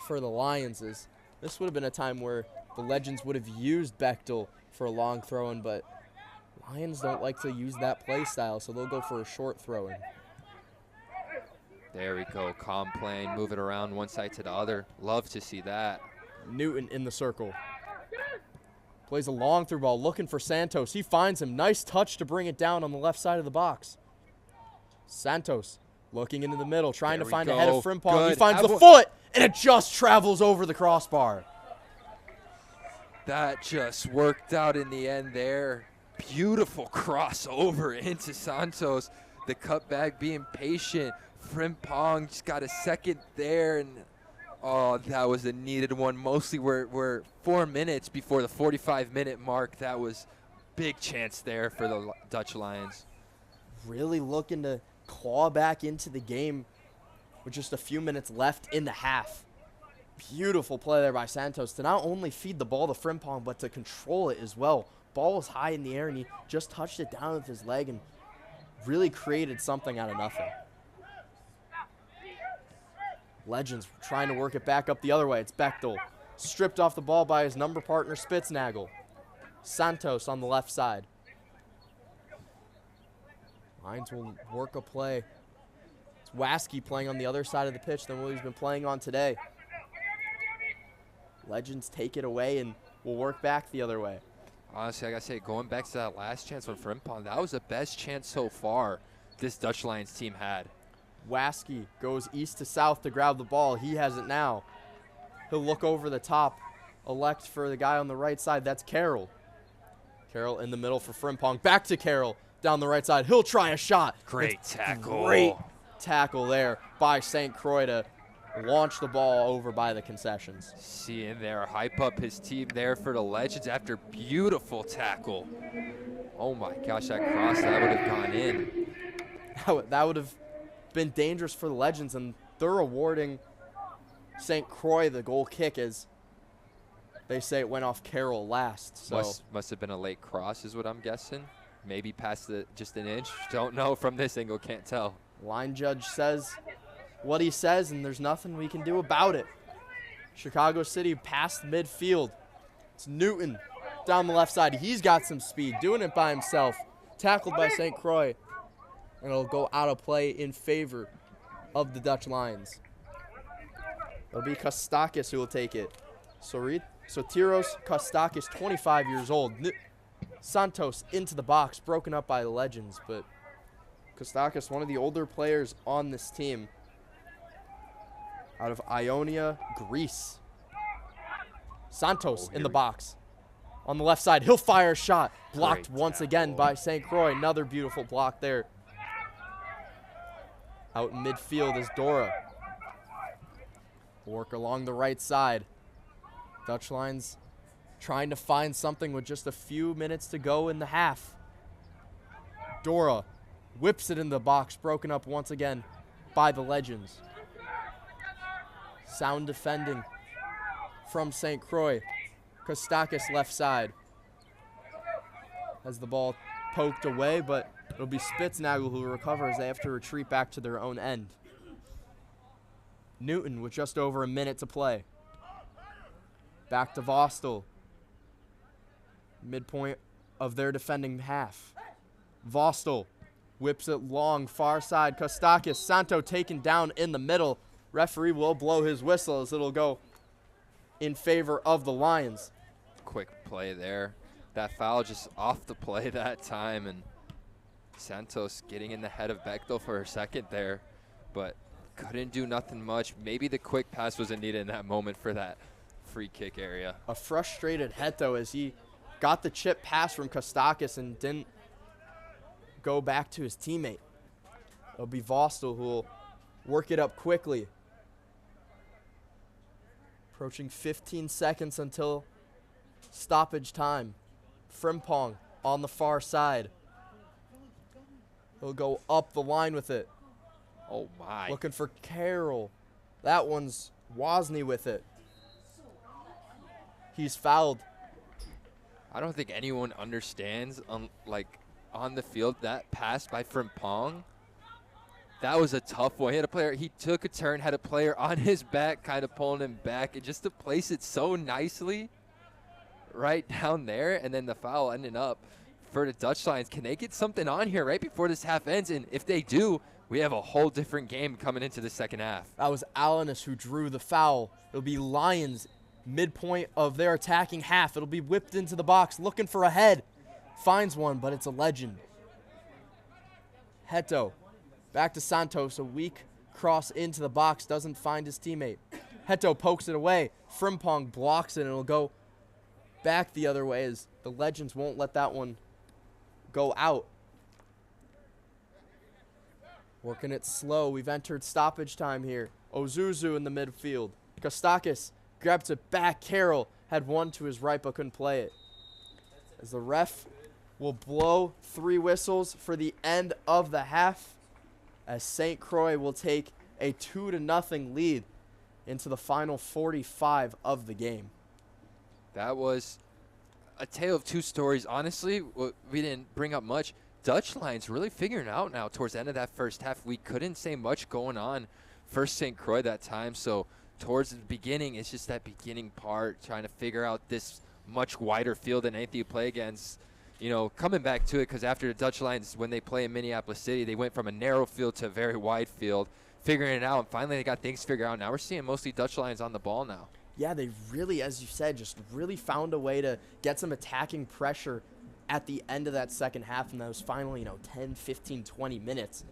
for the Lions. This would have been a time where the Legends would have used Bechtel for a long throw-in, but Lions don't like to use that play style, so they'll go for a short throw-in. There we go, calm playing, move it around one side to the other. Love to see that. Newton in the circle. Plays a long through ball, looking for Santos. He finds him. Nice touch to bring it down on the left side of the box. Santos looking into the middle, trying to find a head of Frimpong. He finds the foot, and it just travels over the crossbar. That just worked out in the end there. Beautiful crossover into Santos. The cutback being patient. Frimpong just got a second there, and Oh, that was a needed one. Mostly we're 4 minutes before the 45-minute mark. That was big chance there for the Dutch Lions. Really looking to claw back into the game with just a few minutes left in the half. Beautiful play there by Santos to not only feed the ball to Frimpong, but to control it as well. Ball was high in the air, and he just touched it down with his leg and really created something out of nothing. Legends trying to work it back up the other way. It's Bechtel. Stripped off the ball by his number partner, Spitznagel. Santos on the left side. Lions will work a play. It's Waskey playing on the other side of the pitch than what he's been playing on today. Legends take it away and will work back the other way. Honestly, I gotta say, going back to that last chance from Frimpong, that was the best chance so far this Dutch Lions team had. Waskey goes east to south to grab the ball. He has it now. He'll look over the top, elect for the guy on the right side. That's Carroll. Carroll in the middle for Frimpong. Back to Carroll down the right side. He'll try a shot. Great tackle. Great tackle there by St. Croix to launch the ball over by the concessions. See in there, hype up his team there for the Legends after beautiful tackle. Oh my gosh, that cross, that would have gone in. That would have been dangerous for the Legends, and they're awarding St. Croix the goal kick as they say it went off Carroll last. So Must have been a late cross is what I'm guessing. Maybe past just an inch. Don't know from this angle, can't tell. Line judge says what he says, and there's nothing we can do about it. Chicago City past midfield. It's Newton down the left side. He's got some speed, doing it by himself. Tackled by St. Croix. And it'll go out of play in favor of the Dutch Lions. It'll be Kostakis who will take it. Sotiros Kostakis, 25 years old. Santos into the box, broken up by the Legends, but Kostakis, one of the older players on this team, out of Ionia, Greece. Santos in the box. On the left side, he'll fire a shot. Blocked once again by St. Croix. Another beautiful block there. Out in midfield is Dora. Work along the right side. Dutch Lions trying to find something with just a few minutes to go in the half. Dora whips it in the box, broken up once again by the Legends. Sound defending from St. Croix. Kostakis left side. Has the ball poked away, but it'll be Spitznagel who recovers. They have to retreat back to their own end. Newton with just over a minute to play. Back to Vostel. Midpoint of their defending half. Vostel whips it long, far side. Kostakis, Santo taken down in the middle. Referee will blow his whistle as it'll go in favor of the Lions. Quick play there. That foul just off the play that time, and Santos getting in the head of Bechtel for a second there, but couldn't do nothing much. Maybe the quick pass wasn't needed in that moment for that free kick area. A frustrated Heto as he got the chip pass from Kostakis and didn't go back to his teammate. It'll be Vostel who will work it up quickly. Approaching 15 seconds until stoppage time. Frimpong on the far side. He'll go up the line with it. Oh my. Looking for Carroll. That one's Wozni with it. He's fouled. I don't think anyone understands, on the field, that pass by Frimpong. That was a tough one. He had a player, he took a turn, had a player on his back, kind of pulling him back, and just to place it so nicely right down there, and then the foul ending up for the Dutch Lions. Can they get something on here right before this half ends? And if they do, we have a whole different game coming into the second half. That was Alanis who drew the foul. It'll be Lions midpoint of their attacking half. It'll be whipped into the box, looking for a head. Finds one, but it's a Legend. Heto. Back to Santos, a weak cross into the box, doesn't find his teammate. Heto pokes it away. Frimpong blocks it, and it'll go back the other way as the Legends won't let that one go out. Working it slow. We've entered stoppage time here. Ozuzu in the midfield. Kostakis grabbed it back. Carroll had one to his right but couldn't play it. As the ref will blow 3 whistles for the end of the half, as St. Croix will take a 2-0 lead into the final 45 of the game. That was a tale of two stories. Honestly, we didn't bring up much. Dutch Lions really figuring out now towards the end of that first half. We couldn't say much going on for St. Croix that time. So towards the beginning, it's just that beginning part, trying to figure out this much wider field than anything you play against. You know, coming back to it, because after the Dutch Lions, when they play in Minneapolis City, they went from a narrow field to a very wide field, figuring it out, and finally they got things figured out. Now we're seeing mostly Dutch Lions on the ball now. Yeah, they really, as you said, just really found a way to get some attacking pressure at the end of that second half in those final, 10, 15, 20 minutes.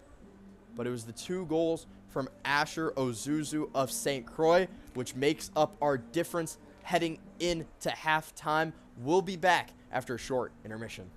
But it was the 2 goals from Asher Ozuzu of St. Croix, which makes up our difference heading into halftime. We'll be back after a short intermission.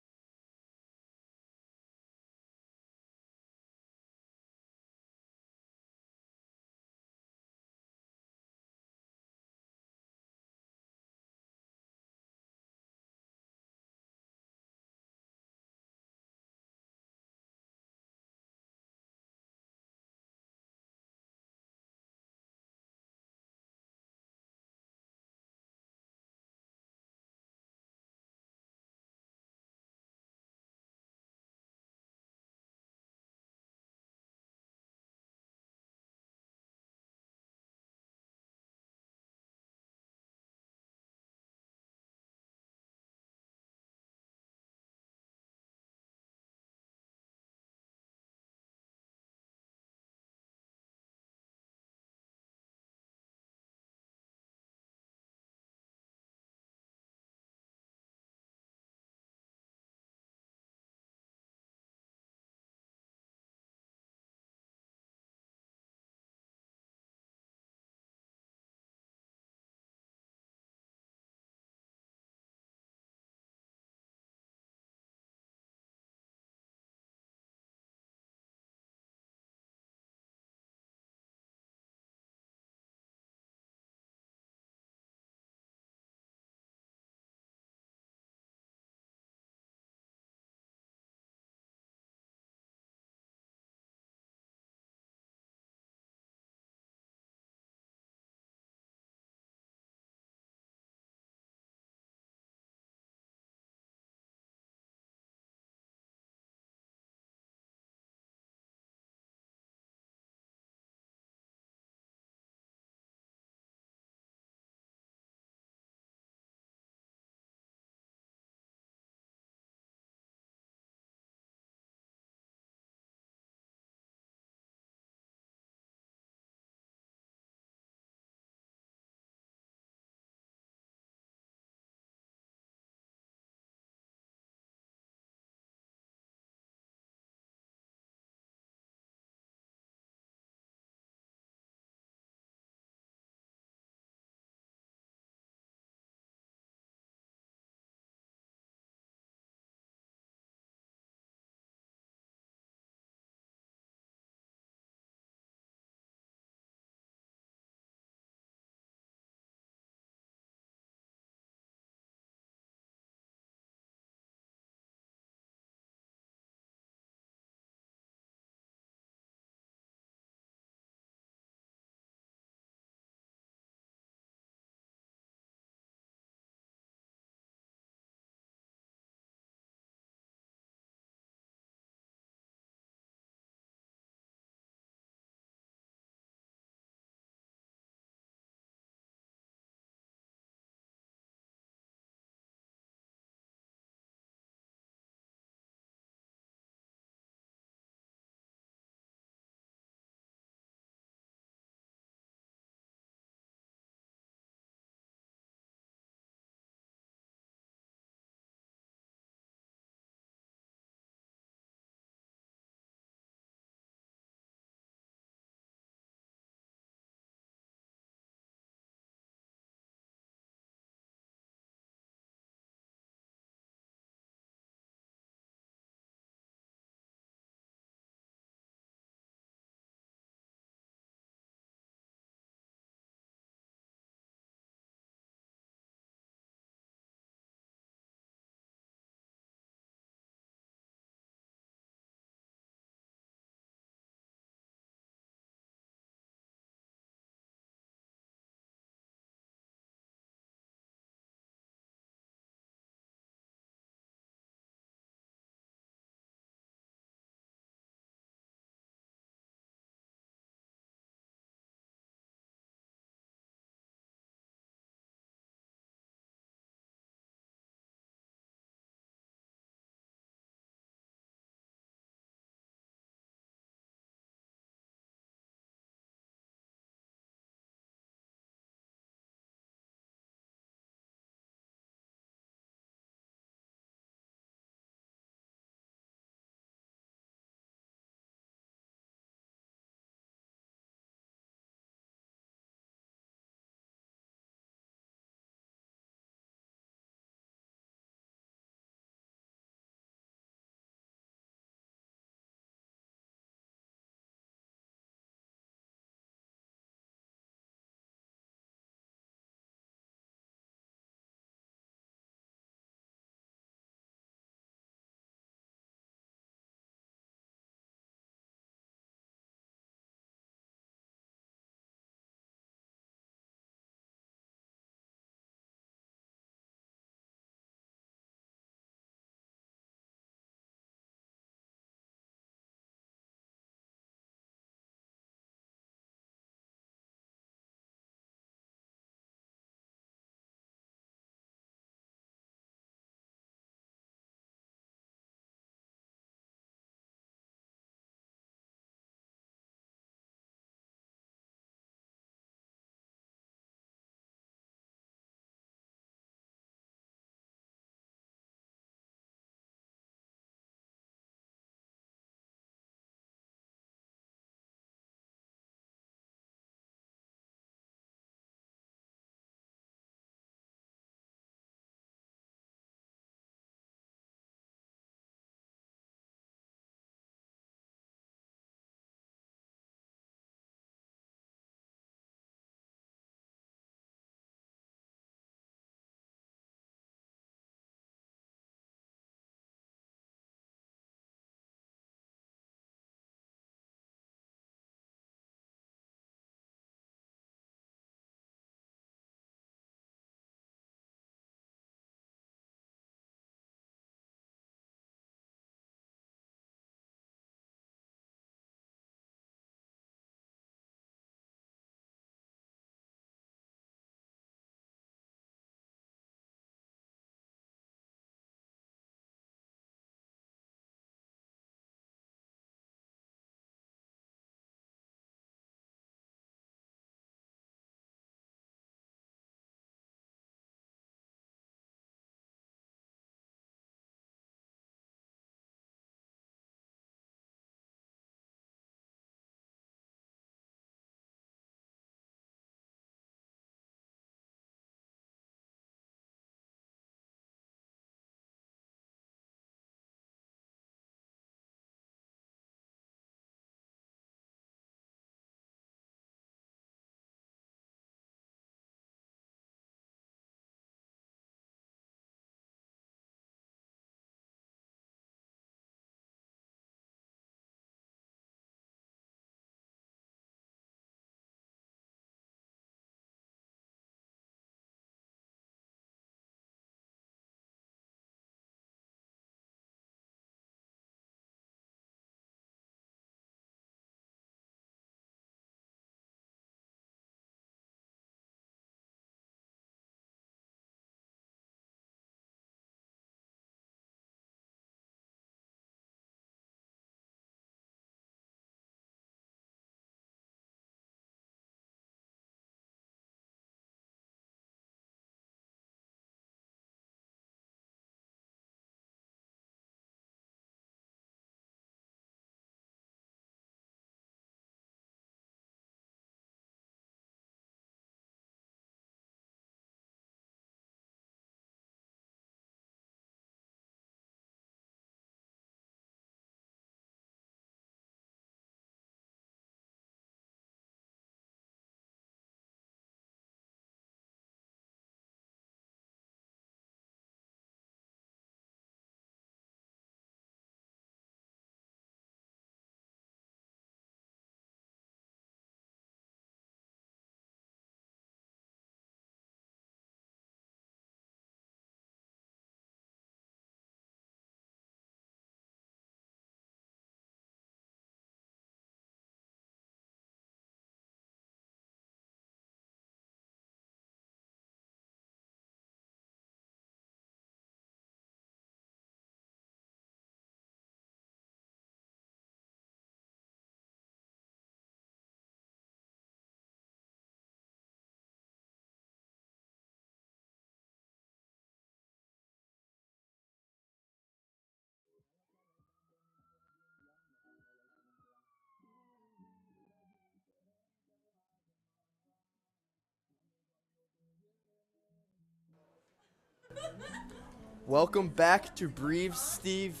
Welcome back to Breeze Stevens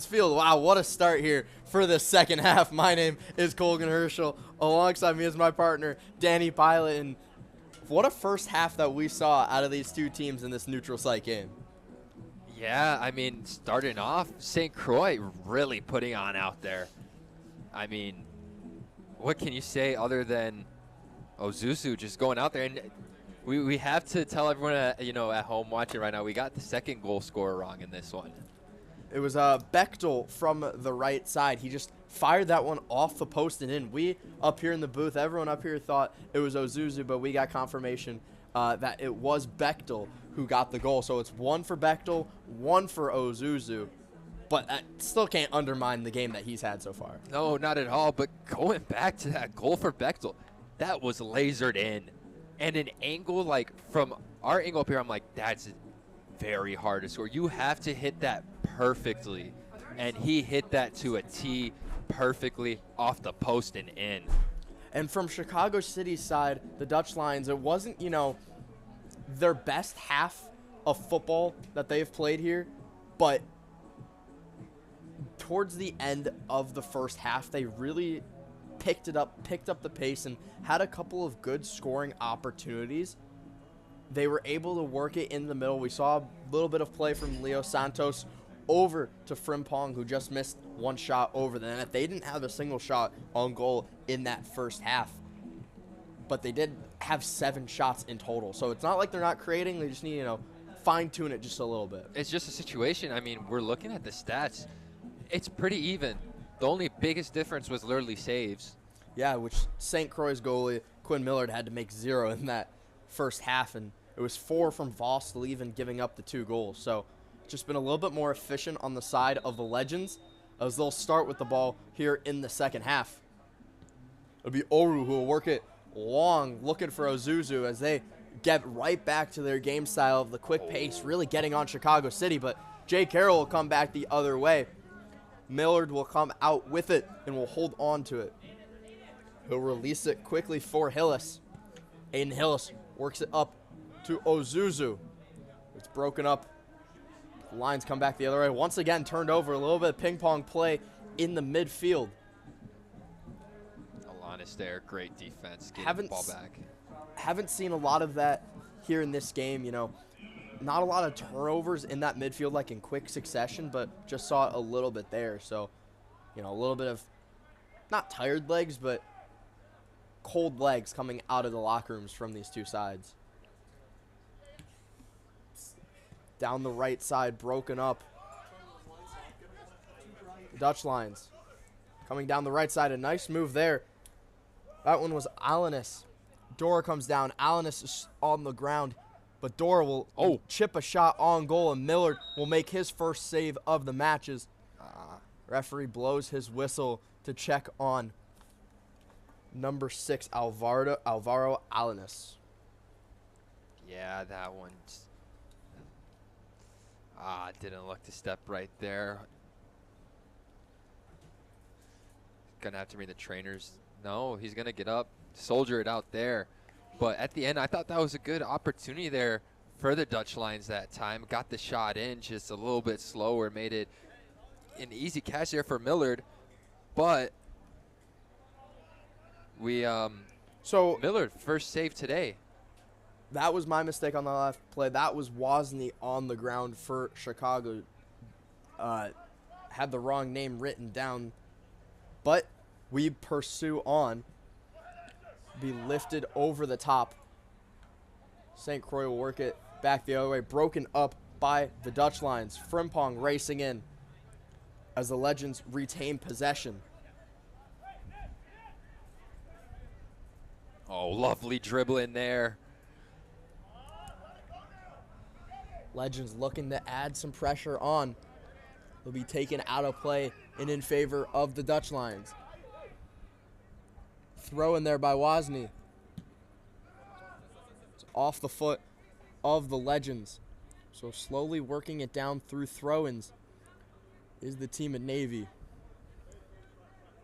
Field. Wow, what a start here for the second half. My name is Colgan Herschel. Alongside me is my partner, Danny Pilot. And what a first half that we saw out of these two teams in this neutral site game. Yeah, I mean, starting off, St. Croix really putting on out there. I mean, what can you say other than Ozuzu just going out there? And we have to tell everyone, at home watching right now, we got the second goal scorer wrong in this one. It was Bechtel from the right side. He just fired that one off the post and in. We up here in the booth, everyone up here thought it was Ozuzu, but we got confirmation that it was Bechtel who got the goal. So it's one for Bechtel, one for Ozuzu. But that still can't undermine the game that he's had so far. No, not at all. But going back to that goal for Bechtel, that was lasered in. And an angle, like from our angle up here, I'm like, that's very hard to score. You have to hit that perfectly. And he hit that to a T perfectly off the post and in. And from Chicago City's side, the Dutch Lions, it wasn't, their best half of football that they've played here, but towards the end of the first half, they really picked up the pace and had a couple of good scoring opportunities. They were able to work it in the middle. We saw a little bit of play from Leo Santos over to Frimpong, who just missed one shot over the net. They didn't have a single shot on goal in that first half, but they did have 7 shots in total. So it's not like they're not creating. They just need, fine-tune it just a little bit. It's just a situation. I mean, we're looking at the stats. It's pretty even. The only biggest difference was literally saves. Yeah, which St. Croix's goalie, Quinn Millard, had to make 0 in that first half, and it was 4 from Vostel even giving up the 2 goals. So just been a little bit more efficient on the side of the Legends as they'll start with the ball here in the second half. It'll be Oru who will work it long, looking for Ozuzu as they get right back to their game style of the quick pace, really getting on Chicago City, but Jay Carroll will come back the other way. Millard will come out with it and will hold on to it. He'll release it quickly for Hillis. Aiden Hillis works it up to Ozuzu. It's broken up. The Lions come back the other way. Once again, turned over. A little bit of ping-pong play in the midfield. Alanis there, great defense, getting the ball back. Haven't seen a lot of that here in this game, Not a lot of turnovers in that midfield like in quick succession, but just saw it a little bit there. So, a little bit of, not tired legs, but cold legs coming out of the locker rooms from these two sides. Down the right side, broken up. The Dutch Lions coming down the right side. A nice move there. That one was Alanis. Dora comes down. Alanis is on the ground. But Dora will chip a shot on goal, and Millard will make his first save of the matches. Referee blows his whistle to check on number 6, Alvaro Alanis. Yeah, that one. Didn't look to step right there. Gonna have to read the trainers. No, he's gonna get up, soldier it out there. But at the end, I thought that was a good opportunity there for the Dutch Lions that time. Got the shot in just a little bit slower, made it an easy catch there for Millard. But Millard, first save today. That was my mistake on the last play. That was Wozni on the ground for Chicago. Had the wrong name written down. But we pursue on. Be lifted over the top. St. Croix will work it back the other way. Broken up by the Dutch Lions. Frimpong racing in as the Legends retain possession. Oh, lovely dribble in there. Legends looking to add some pressure on. Will be taken out of play and in favor of the Dutch Lions. Throw in there by Wozni. It's off the foot of the Legends. So slowly working it down through throw-ins is the team at Navy.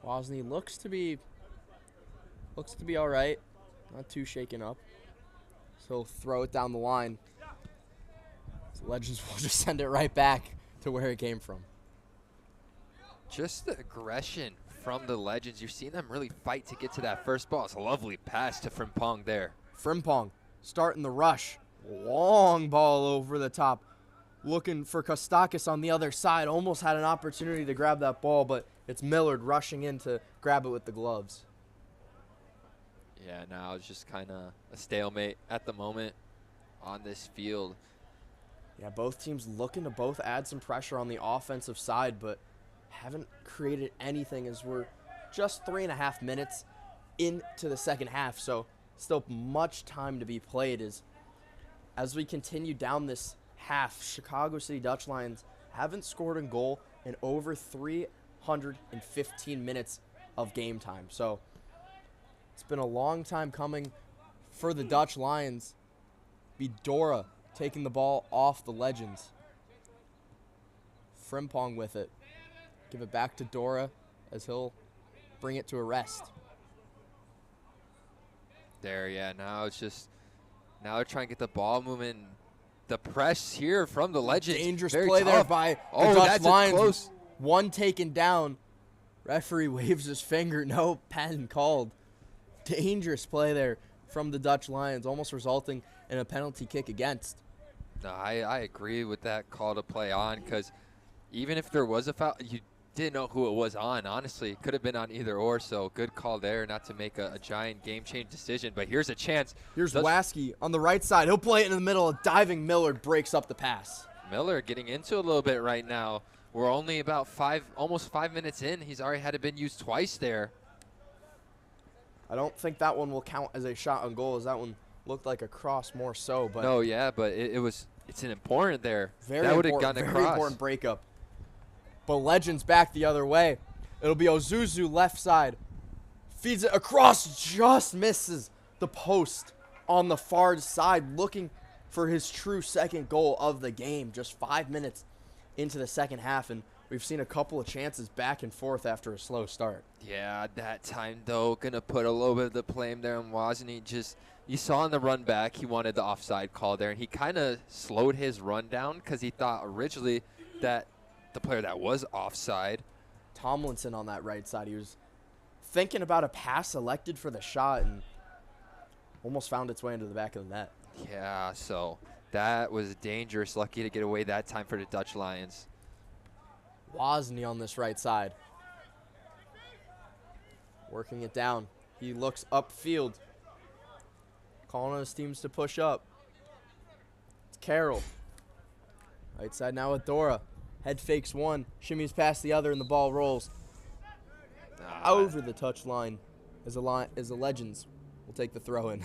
Wozni looks to be all right. Not too shaken up. He'll throw it down the line. The Legends will just send it right back to where it came from. Just the aggression from the Legends. You're seeing them really fight to get to that first ball. It's a lovely pass to Frimpong there. Frimpong starting the rush. Long ball over the top. Looking for Kostakis on the other side. Almost had an opportunity to grab that ball, but it's Millard rushing in to grab it with the gloves. Yeah, now it's just kind of a stalemate at the moment on this field. Yeah, both teams looking to both add some pressure on the offensive side, but haven't created anything as we're just 3.5 minutes into the second half. So still much time to be played. As we continue down this half, Chicago City Dutch Lions haven't scored a goal in over 315 minutes of game time. So it's been a long time coming for the Dutch Lions. Dora taking the ball off the Legends. Frimpong with it. Give it back to Dora as he'll bring it to a rest. There, yeah, now they're trying to get the ball moving. The press here from the Legends. Dangerous Very play tough. there by the Dutch that's Lions. close. One taken down. Referee waves his finger. No pen called. Dangerous play there from the Dutch Lions, almost resulting in a penalty kick against. No, I agree with that call to play on, because even if there was a foul, you didn't know who it was on. Honestly, it could have been on either or, so good call there not to make a giant game-change decision. But here's a chance. Here's Waskey on the right side. He'll play it in the middle. A diving Millard breaks up the pass. Miller getting into a little bit right now. We're only about almost 5 minutes in. He's already had it been used twice there. I don't think that one will count as a shot on goal, as that one looked like a cross more so. But no, yeah, but it's an important there. Very that would have important, gotten very across. important breakup. But Legends back the other way. It'll be Ozuzu left side. Feeds it across, just misses the post on the far side, looking for his true second goal of the game. Just 5 minutes into the second half, and we've seen a couple of chances back and forth after a slow start. Yeah, that time, though, going to put a little bit of the blame there on Wozni. You saw in the run back, he wanted the offside call there, and he kind of slowed his run down because he thought originally that the player that was offside. Tomlinson on that right side, he was thinking about a pass selected for the shot and almost found its way into the back of the net. Yeah, so that was dangerous. Lucky to get away that time for the Dutch Lions. Wozni on this right side. Working it down. He looks upfield. Calling on his teams to push up. It's Carroll. Right side now with Dora. Head fakes one. Shimmies past the other and the ball rolls. Over the touch line as the Legends will take the throw in.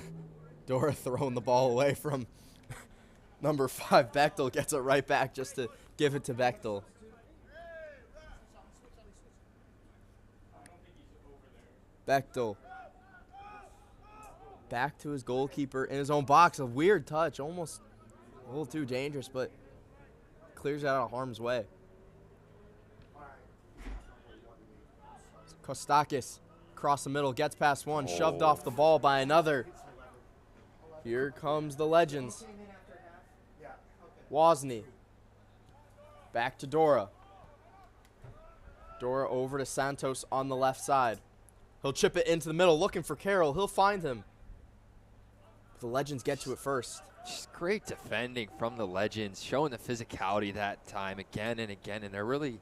Dora throwing the ball away from number 5. Bechtel gets it right back just to give it to Bechtel. Bechtel back to his goalkeeper in his own box. A weird touch, almost a little too dangerous, but clears it out of harm's way. Kostakis across the middle, gets past one, shoved off the ball by another. Here comes the Legends. Wozni. Back to Dora. Dora over to Santos on the left side. He'll chip it into the middle, looking for Carroll. He'll find him. The Legends get to it first. Just great defending from the Legends, showing the physicality that time again and again. And they're really,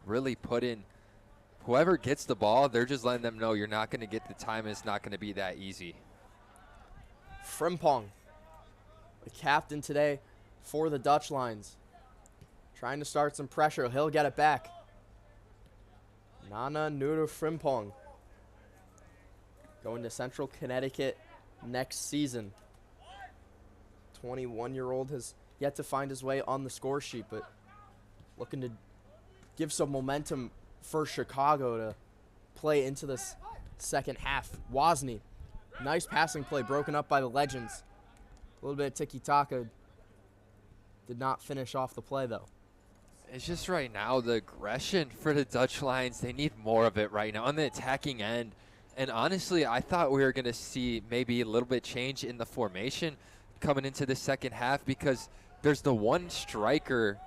really putting whoever gets the ball, they're just letting them know you're not going to get the time. It's not going to be that easy. Frimpong, the captain today for the Dutch Lions. Trying to start some pressure. He'll get it back. Nana Nuda Frimpong. Going to Central Connecticut next season. 21-year-old has yet to find his way on the score sheet, but looking to give some momentum for Chicago to play into this second half. Wozni, nice passing play broken up by the Legends. A little bit of tiki-taka. Did not finish off the play, though. It's just right now the aggression for the Dutch Lions. They need more of it right now on the attacking end. And honestly, I thought we were going to see maybe a little bit change in the formation. coming into the second half because there's the one striker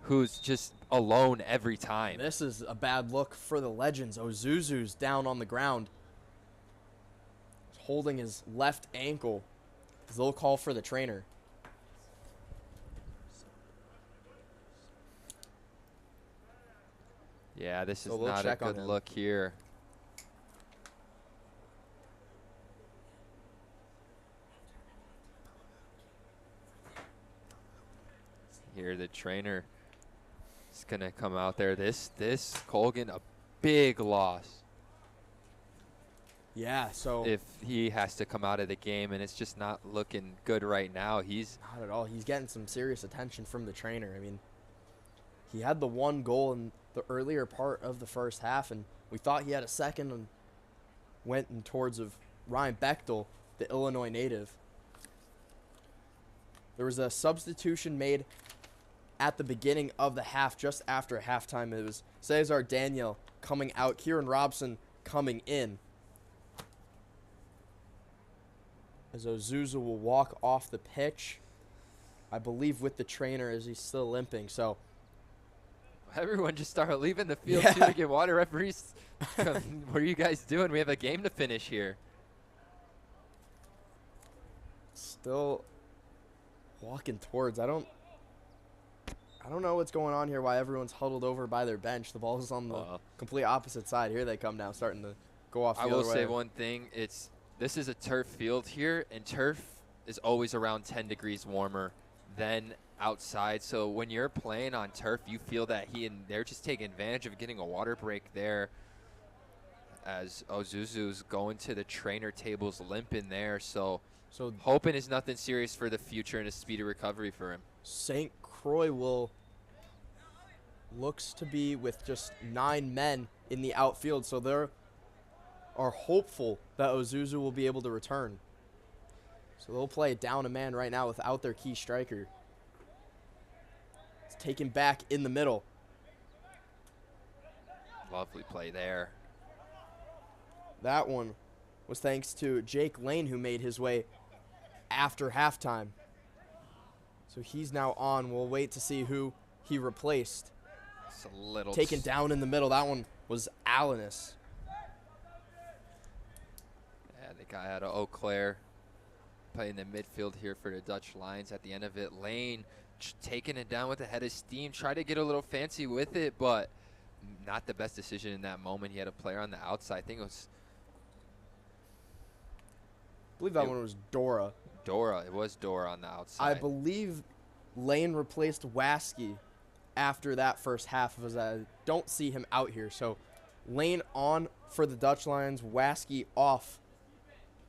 who's just alone every time. This is a bad look for the Legends. Ozuzu's down on the ground. He's holding his left ankle. They'll call for the trainer. Yeah, this is So we'll not a check on good him. look here. Here, the trainer is going to come out there. This Colgan, a big loss Yeah, so if he has to come out of the game, and it's just not looking good right now. He's not at all. He's getting some serious attention from the trainer. I mean, he had the one goal in the earlier part of the first half, and we thought he had a second and went in towards of Ryan Bechtel, the Illinois native. There was a substitution made at the beginning of the half, just after halftime. It was Cesar Daniel coming out, Kieran Robson coming in. As Ozuzu will walk off the pitch, I believe with the trainer as he's still limping. So everyone just started leaving the field Yeah. too to get water. Referees, what are you guys doing? We have a game to finish here. still walking towards. I don't know what's going on here, why everyone's huddled over by their bench. The ball is on the complete opposite side. Here they come now, starting to go off the I other will say way. one thing. This is a turf field here, and turf is always around 10 degrees warmer than outside. So when you're playing on turf, you feel that they're just taking advantage of getting a water break there, as Ozuzu's going to the trainer tables limping there. So hoping is nothing serious for the future and a speedy recovery for him. St. Croix looks to be with just 9 men in the outfield, so they are hopeful that Ozuzu will be able to return. So they'll play down a man right now without their key striker. It's taken back in the middle. Lovely play there. That one was thanks to Jake Lane, who made his way after halftime. So he's now on. We'll wait to see who he replaced. It's a little Taken down in the middle. That one was Alanis. Yeah, the guy out of Eau Claire playing the midfield here for the Dutch Lions. At the end of it, Lane taking it down with a head of steam. Tried to get a little fancy with it, but not the best decision in that moment. He had a player on the outside. I think it was I believe that one was Dora. Dora. It was Dora on the outside. I believe Lane replaced Waskey after that first half, as I don't see him out here. So Lane on for the Dutch Lions, Waskey off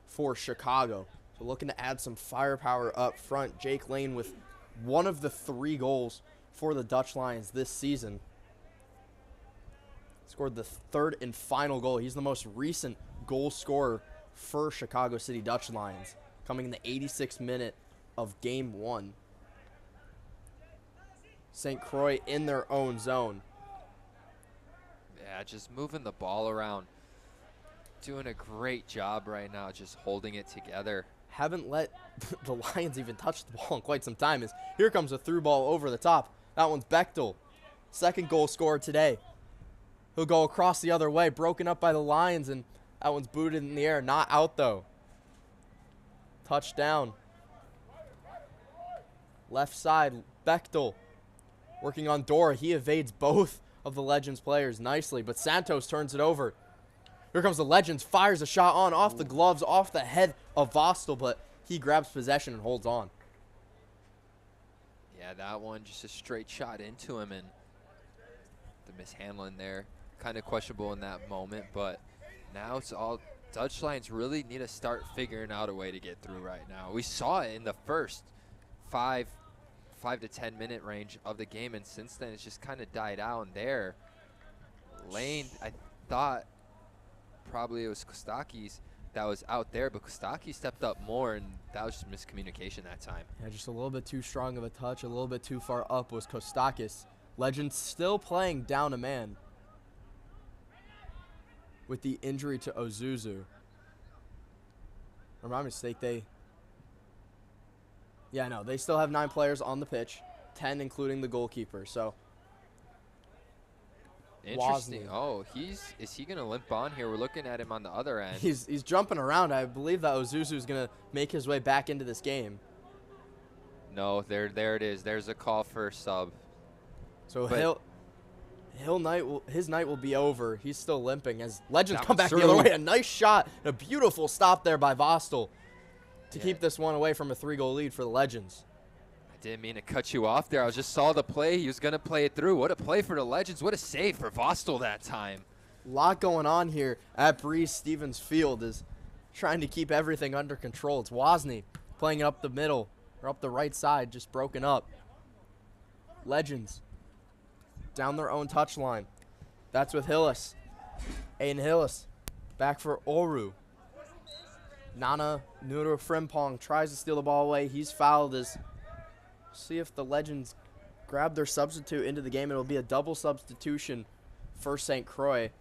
for Chicago. So looking to add some firepower up front. Jake Lane with one of the 3 goals for the Dutch Lions this season. Scored the 3rd and final goal. He's the most recent goal scorer for Chicago City Dutch Lions, coming in the 86th minute of Game 1. St. Croix in their own zone. Yeah, just moving the ball around. Doing a great job right now, just holding it together. Haven't let the Lions even touch the ball in quite some time. Here comes a through ball over the top. That one's Bechtel. 2nd goal scorer today. He'll go across the other way, broken up by the Lions, and that one's booted in the air. Not out, though. Touchdown. Left side, Bechtel working on Dora. He evades both of the Legends players nicely, but Santos turns it over. Here comes the Legends, fires a shot on, off the gloves, off the head of Vostel, but he grabs possession and holds on. Yeah, that one, just a straight shot into him, and the mishandling there, kind of questionable in that moment, but now it's all Dutch Lions really need to start figuring out a way to get through right now. We saw it in the first 5 to 10 minute range of the game, and since then it's just kind of died down there. Lane, I thought probably it was Kostakis that was out there, but Kostaki stepped up more, and that was just miscommunication that time. Yeah, just a little bit too strong of a touch, a little bit too far up was Kostakis. Legends still playing down a man with the injury to Ozuzu. Or my mistake, they Yeah, no, they still have 9 players on the pitch, 10 including the goalkeeper. So Interesting. Wozni. Oh, is he gonna limp on here? We're looking at him on the other end. He's jumping around. I believe that Ozuzu's gonna make his way back into this game. No, there it is. There's a call for a sub. So But- his night will be over. He's still limping as Legends That come was back the other through. way. A nice shot, and a beautiful stop there by Vostel to Yeah. keep this one away from a 3-goal lead for the Legends. I didn't mean to cut you off there. I just saw the play. He was gonna play it through. What a play for the Legends. What a save for Vostel that time. A lot going on here at Breeze Stevens Field is trying to keep everything under control. It's Wozni playing it up the middle or up the right side, just broken up. Legends down their own touchline. That's with Hillis. Aiden Hillis back for Oru. Nana Nuru Frimpong tries to steal the ball away. He's fouled. See if the Legends grab their substitute into the game. It'll be a double substitution for St. Croix.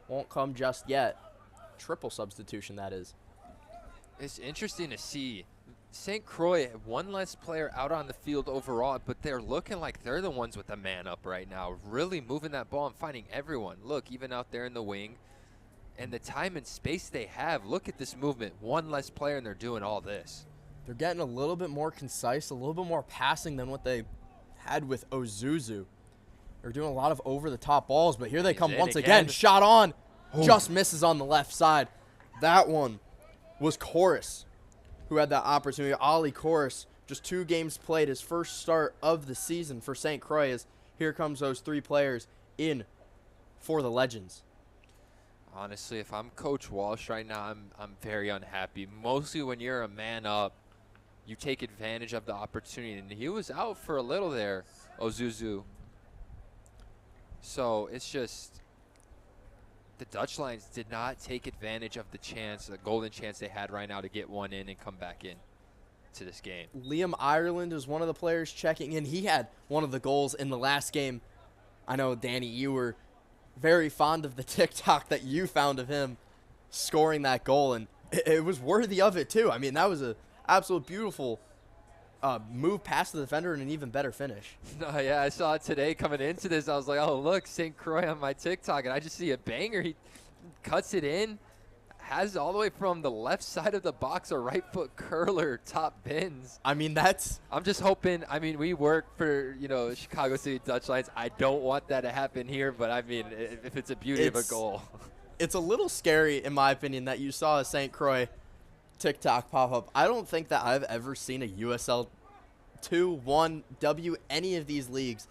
Won't come just yet. Triple substitution, that is. It's interesting to see. St. Croix had one less player out on the field overall, but they're looking like they're the ones with the man up right now, really moving that ball and finding everyone. Look, even out there in the wing, and the time and space they have, look at this movement. One less player, and they're doing all this. They're getting a little bit more concise, a little bit more passing than what they had with Ozuzu. They're doing a lot of over-the-top balls, but here they He's come in once again. again. Shot on. Just misses on the left side. That one was Chorus, who had that opportunity. Ollie Chorus, just 2 games played, his first start of the season for St. Croix. Here comes those 3 players in for the Legends. Honestly, if I'm Coach Walsh right now, I'm very unhappy. Mostly when you're a man up, you take advantage of the opportunity. And he was out for a little there, Ozuzu. So it's just the Dutch Lions did not take advantage of the chance, the golden chance they had right now to get one in and come back in to this game. Liam Ireland is one of the players checking in. He had one of the goals in the last game. I know, Danny, you were very fond of the TikTok that you found of him scoring that goal, and it was worthy of it too. I mean, that was an absolute beautiful move past the defender and an even better finish. No, yeah, I saw it today coming into this. I was like, oh, look, St. Croix on my TikTok, and I just see a banger. He cuts it in, has all the way from the left side of the box a right foot curler, top bins. I mean, that's... I'm just hoping, I mean, we work for, Chicago City Dutch Lions. I don't want that to happen here, but I mean, if it's a beauty of a goal. It's a little scary, in my opinion, that you saw a St. Croix TikTok pop up. I don't think that I've ever seen a USL 2, 1, W, any of these leagues,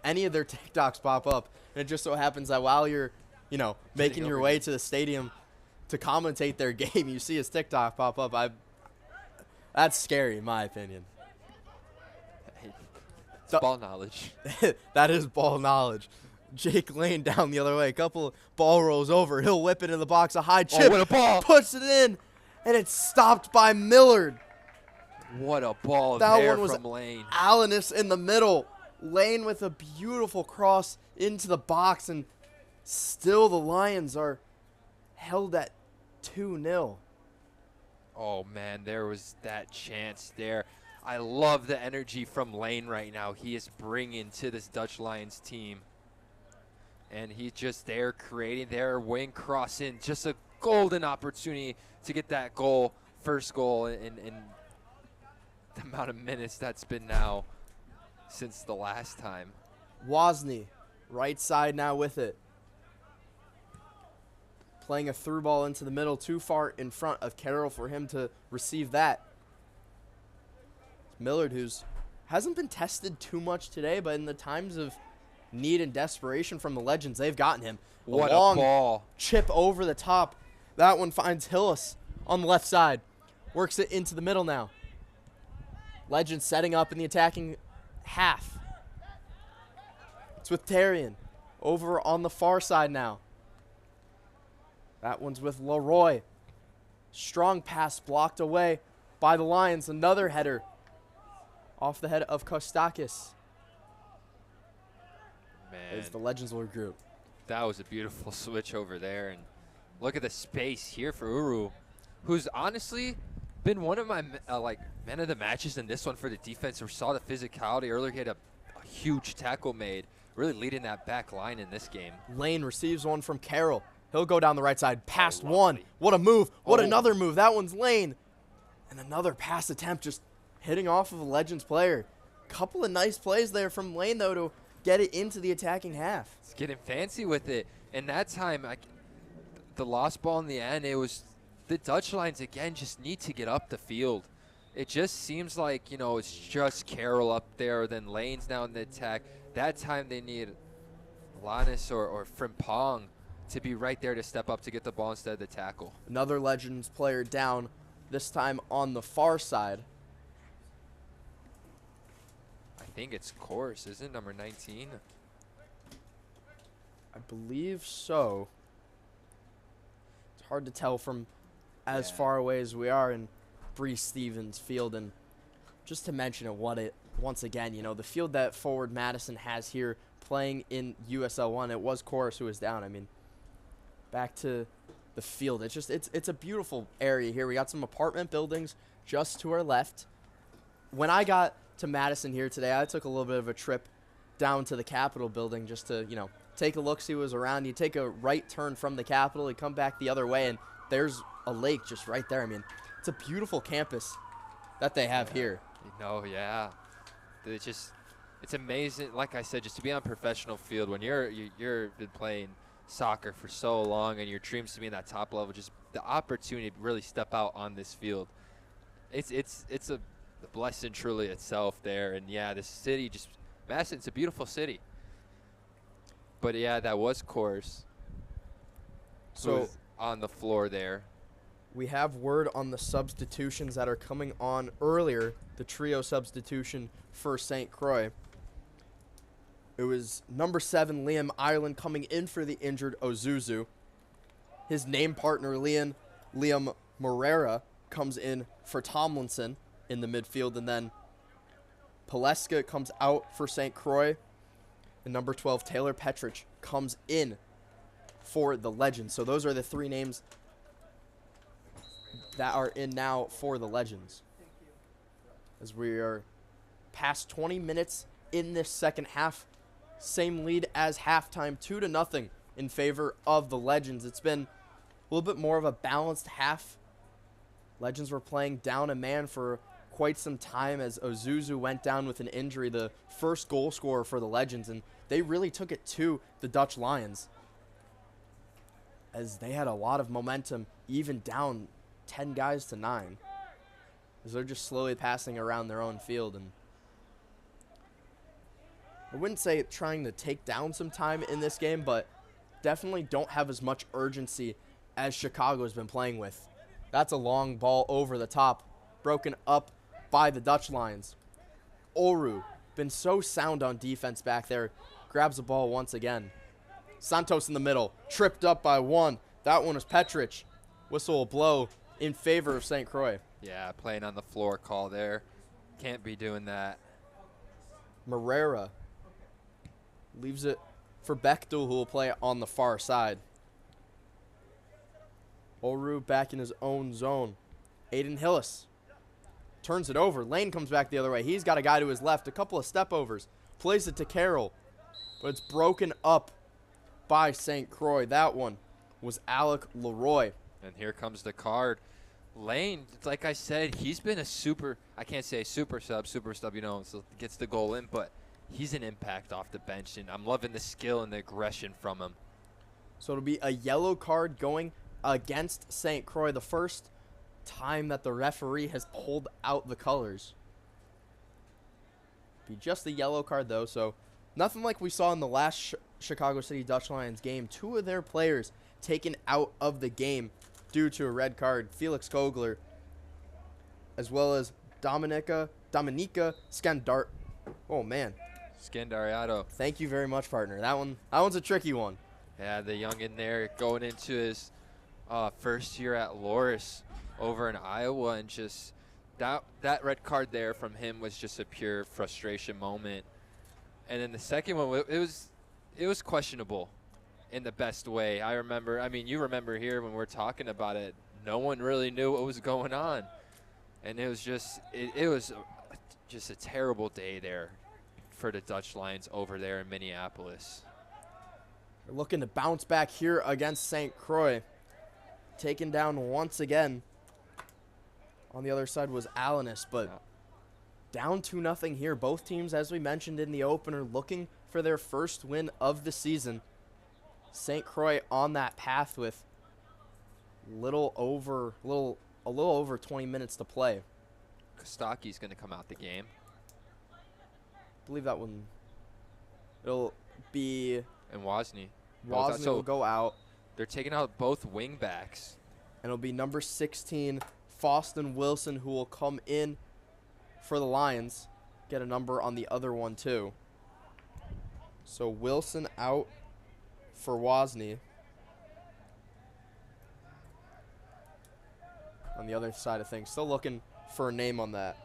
any of their TikToks pop up. And it just so happens that while you're, making your way to the stadium to commentate their game, you see his TikTok pop up. That's scary, in my opinion. It's ball knowledge. That is ball knowledge. Jake Lane down the other way. A couple ball rolls over. He'll whip it in the box. A high chip. What a ball. Puts it in. And it's stopped by Millard. What a ball That there one was from Lane. Alanis in the middle. Lane with a beautiful cross into the box. And still the Lions are held at 2-0. Oh, man, there was that chance there. I love the energy from Lane right now. He is bringing to this Dutch Lions team. And he's just there creating their wing cross in. Just a golden opportunity to get that goal, first goal in the amount of minutes that's been now since the last time. Wozni, right side now with it. Playing a through ball into the middle, too far in front of Carroll for him to receive that. Millard, who's hasn't been tested too much today, but in the times of need and desperation from the Legends, they've gotten him. What a long a ball. chip over the top. That one finds Hillis on the left side. Works it into the middle now. Legends setting up in the attacking half. It's with Tarian over on the far side now. That one's with Leroy. Strong pass blocked away by the Lions. Another header off the head of Kostakis. Man, As the Legends will regroup. that was a beautiful switch over there. And look at the space here for Uru, who's honestly been one of my like men of the matches in this one for the defense. We saw the physicality earlier. He had a huge tackle made, really leading that back line in this game. Lane receives one from Carroll. He'll go down the right side, past one. What a move. What another move. That one's Lane. And another pass attempt just hitting off of a Legends player. Couple of nice plays there from Lane, though, to get it into the attacking half. It's getting fancy with it. And that time, the lost ball in the end, it was the Dutch Lions, again, just need to get up the field. It just seems like, you know, it's just Carroll up there, then Lane's now in the attack. That time they need Lannis or Frimpong to be right there to step up to get the ball instead of the tackle. Another Legends player down, this time on the far side. I think it's Course, isn't it? Number 19? I believe so. It's hard to tell from as far away as we are in Bree Stevens Field. And just to mention it, once again, you know, the field that Forward Madison has here playing in USL 1, it was Chorus who was down. I mean, back to the field. It's a beautiful area here. We got some apartment buildings just to our left. When I got to Madison here today, I took a little bit of a trip down to the Capitol building just to, you know, take a look, see what was around. You take a right turn from the Capitol, you come back the other way, and there's a lake just right there. I mean, it's a beautiful campus that they have here. No, yeah. It's amazing. Like I said, just to be on a professional field when you've been playing soccer for so long and your dreams to be in that top level, just the opportunity to really step out on this field. It's a blessing truly itself there. And yeah, the city Madison's a beautiful city. But yeah, that was Course. So on the floor there. We have word on the substitutions that are coming on earlier. The trio substitution for St. Croix. It was number 7, Liam Ireland, coming in for the injured Ozuzu. His name partner, Liam Morera, comes in for Tomlinson in the midfield. And then Paleska comes out for St. Croix. And number 12, Taylor Petrich, comes in for the Legends. So those are the 3 names that are in now for the Legends. As we are past 20 minutes in this second half. Same lead as halftime, 2-0 in favor of the Legends. It's been a little bit more of a balanced half. Legends were playing down a man for quite some time as Ozuzu went down with an injury, the first goal scorer for the Legends, and they really took it to the Dutch Lions as they had a lot of momentum, even down 10 guys to 9, as they're just slowly passing around their own field. And I wouldn't say trying to take down some time in this game, but definitely don't have as much urgency as Chicago's been playing with. That's a long ball over the top, broken up by the Dutch Lions. Oru, been so sound on defense back there, grabs the ball once again. Santos in the middle, tripped up by one. That one was Petrich. Whistle will blow in favor of St. Croix. Yeah, playing on the floor call there. Can't be doing that. Morera leaves it for Bechtel, who will play on the far side. Oru back in his own zone. Aiden Hillis turns it over. Lane comes back the other way. He's got a guy to his left. A couple of step overs. Plays it to Carroll. But it's broken up by St. Croix. That one was Alec Leroy. And here comes the card. Lane, like I said, he's been a I can't say super sub, you know, so gets the goal in, but he's an impact off the bench, and I'm loving the skill and the aggression from him. So it'll be a yellow card going against St. Croix, the first time that the referee has pulled out the colors. Be just a yellow card, though, so nothing like we saw in the last Chicago City Dutch Lions game. 2 of their players taken out of the game due to a red card. Felix Kogler, as well as Dominica Scandart. Oh, man. Scandariato. Thank you very much, partner. That one's a tricky one. Yeah, the youngin there going into his first year at Loris over in Iowa, and just that red card there from him was just a pure frustration moment. And then the second one, it was questionable in the best way. You remember here when we're talking about it, no one really knew what was going on. And it was just just a terrible day there for the Dutch Lions over there in Minneapolis. They're looking to bounce back here against St. Croix. Taken down once again. On the other side was Alanis, but down 2-0 here. Both teams, as we mentioned in the opener, looking for their first win of the season. St. Croix on that path with a little over 20 minutes to play. Kostaki's going to come out the game. I believe that one, it'll be And Wozni. Wozni will go out. They're taking out both wing backs. And it'll be number 16, Faustin Wilson, who will come in for the Lions. Get a number on the other one, too. So Wilson out for Wozni. On the other side of things, still looking for a name on that.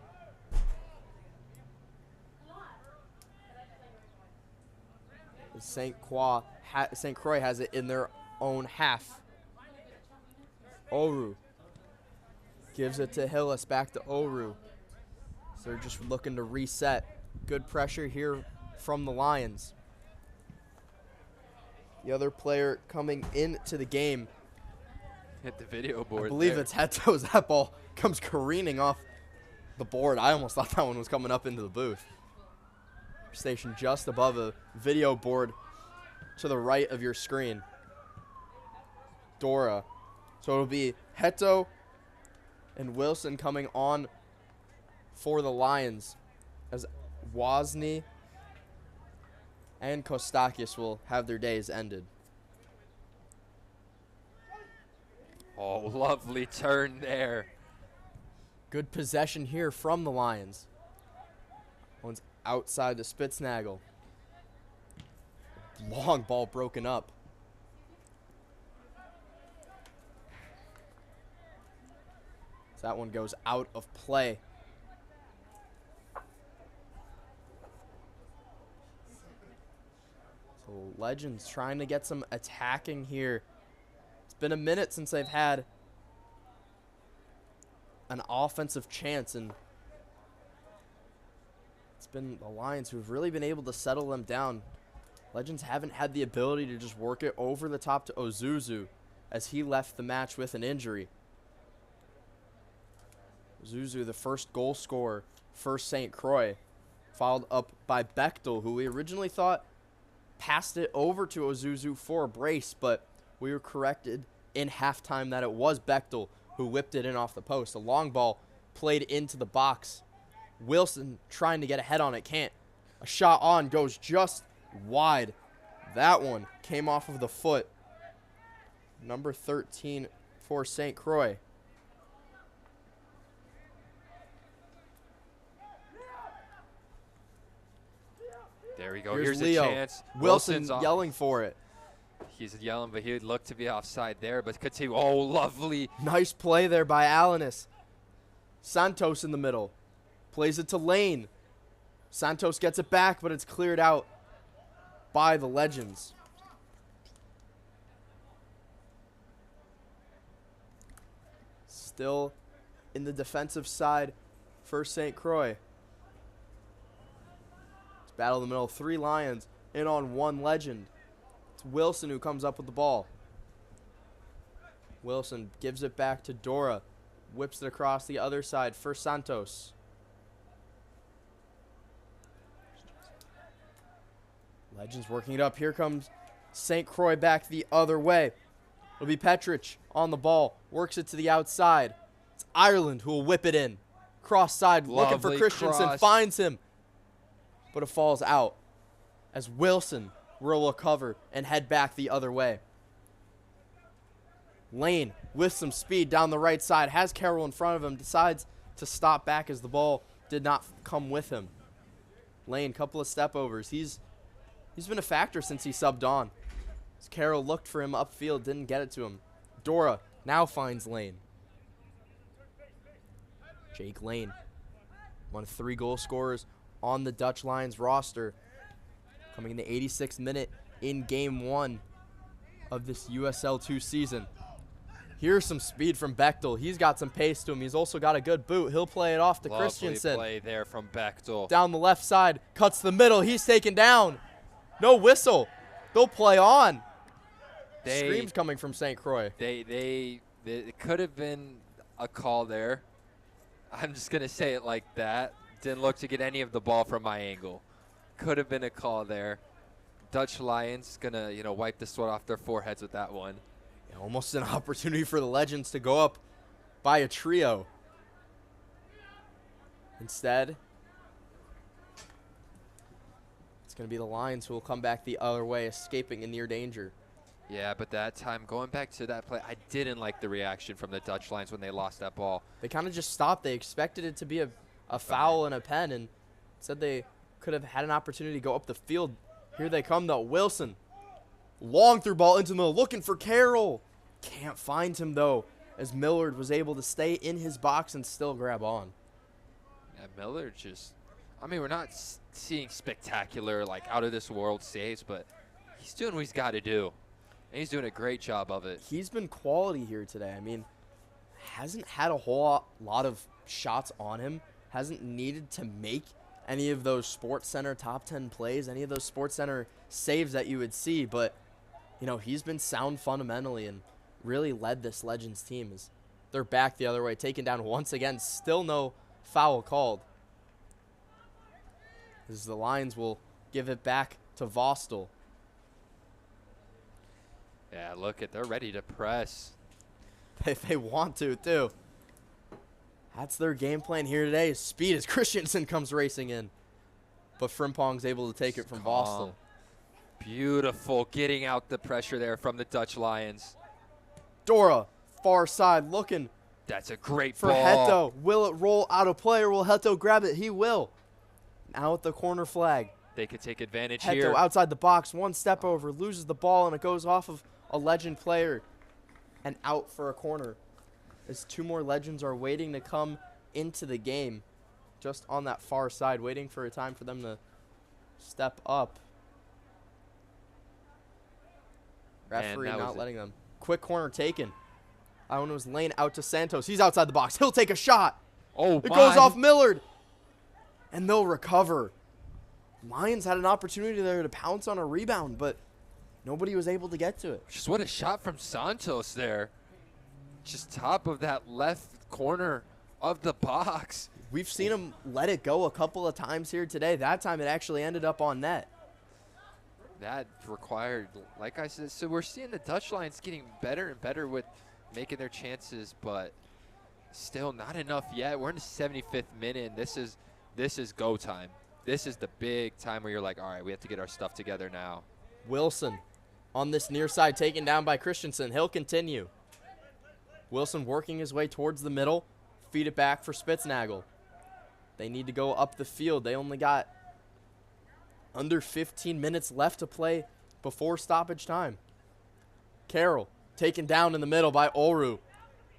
St. Croix has it in their own half. Oru gives it to Hillis, back to Oru. So they're just looking to reset. Good pressure here from the Lions. The other player coming into the game, Hit the video board. I believe there. it's Hetos. That ball comes careening off the board. I almost thought that one was coming up into the booth. Stationed just above a video board to the right of your screen. Dora. So it'll be Heto and Wilson coming on for the Lions, as Wozni and Kostakis will have their days ended. Oh, lovely turn there. Good possession here from the Lions. One's outside to Spitznagel. Long ball broken up. So that one goes out of play. So Legends trying to get some attacking here. It's been a minute since they've had an offensive chance, and it's been the Lions who've really been able to settle them down. Legends haven't had the ability to just work it over the top to Ozuzu, as he left the match with an injury. Ozuzu, the first goal scorer for St. Croix, followed up by Bechtel, who we originally thought passed it over to Ozuzu for a brace, but we were corrected in halftime that it was Bechtel who whipped it in off the post. A long ball played into the box. Wilson trying to get ahead on it, can't. A shot on, goes just wide. That one came off of the foot. Number 13 for St. Croix. There we go. Here's Here's Leo. a chance. Wilson Wilson's yelling for it. He's yelling, but he would look to be offside there. But continue. Oh, lovely. Nice play there by Alanis. Santos in the middle. Plays it to Lane. Santos gets it back, but it's cleared out by the Legends. Still in the defensive side for St. Croix. It's battle in the middle. 3 Lions in on 1 Legend. It's Wilson who comes up with the ball. Wilson gives it back to Dora. Whips it across the other side for Santos. Legends working it up. Here comes St. Croix back the other way. It'll be Petrich on the ball. Works it to the outside. It's Ireland who will whip it in. Cross side, looking for Lovely Christensen. cross. Finds him. But it falls out as Wilson will recover and head back the other way. Lane with some speed down the right side. Has Carroll in front of him. Decides to stop back as the ball did not come with him. Lane, couple of step overs. He's been a factor since he subbed on. As Carroll looked for him upfield, didn't get it to him. Dora now finds Lane. Jake Lane, one of 3 goal scorers on the Dutch Lions roster, coming in the 86th minute in Game 1 of this USL 2 season. Here's some speed from Bechtel. He's got some pace to him. He's also got a good boot. He'll play it off to Lovely Christensen. play there from Bechtel. Down the left side, cuts the middle. He's taken down. No whistle. They'll play on. Screams coming from St. Croix. It could have been a call there. I'm just going to say it like that. Didn't look to get any of the ball from my angle. Could have been a call there. Dutch Lions going to, wipe the sweat off their foreheads with that one. Yeah, almost an opportunity for the Legends to go up by a trio. Instead, it's going to be the Lions who will come back the other way, escaping in near danger. Yeah, but that time, going back to that play, I didn't like the reaction from the Dutch Lions when they lost that ball. They kind of just stopped. They expected it to be a foul and a pen, and said they could have had an opportunity to go up the field. Here they come, though. Wilson. Long through ball into the middle, looking for Carroll. Can't find him, though, as Millard was able to stay in his box and still grab on. Yeah, Millard just, we're not seeing spectacular, out-of-this-world saves, but he's doing what he's got to do. And he's doing a great job of it. He's been quality here today. Hasn't had a whole lot of shots on him. Hasn't needed to make any of those Sports Center top 10 plays, any of those Sports Center saves that you would see. But, he's been sound fundamentally and really led this Legends team as they're back the other way, taken down once again. Still no foul called. As the Lions will give it back to Vostel. Yeah, they're ready to press. If they want to, too. That's their game plan here today. Speed as Christensen comes racing in. But Frimpong's able to take it from Vostel. Beautiful getting out the pressure there from the Dutch Lions. Dora, far side, looking. That's a great for ball. Heto. Will it roll out of play or will Heto grab it? He will. Now at the corner flag. They could take advantage Heto here. outside the box, one step over, loses the ball, and it goes off of a Legend player and out for a corner. As two more Legends are waiting to come into the game just on that far side, waiting for a time for them to step up. Referee not letting them. Quick corner taken. That one was laying out to Santos. He's outside the box. He'll take a shot. Oh, it goes off Millard. And they'll recover. Lions had an opportunity there to pounce on a rebound, but nobody was able to get to it. Just what a shot from Santos there. Just top of that left corner of the box. We've seen him let it go a couple of times here today. That time it actually ended up on net. That required, like I said, so we're seeing the Dutch Lions getting better and better with making their chances, but still not enough yet. We're in the 75th minute, and this is go time. This is the big time where you're like, all right, we have to get our stuff together now. Wilson on this near side, taken down by Christensen. He'll continue. Wilson working his way towards the middle. Feed it back for Spitznagel. They need to go up the field. They only got under 15 minutes left to play before stoppage time. Carroll taken down in the middle by Oru.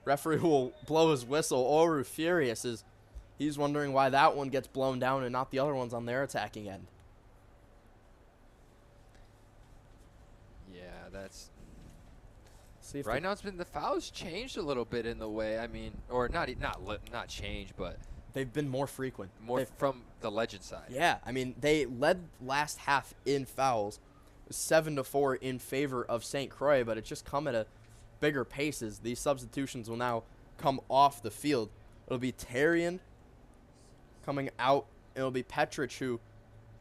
Referee will blow his whistle. Oru furious as he's wondering why that one gets blown down and not the other ones on their attacking end. Yeah, that's... See if right now it's been the fouls changed a little bit in the way. Or not changed, but they've been more frequent. From the Legend side. Yeah, they led last half in fouls, 7-4 in favor of St. Croix, but it's just come at a bigger pace as these substitutions will now come off the field. It'll be Tarian coming out. It'll be Petrich who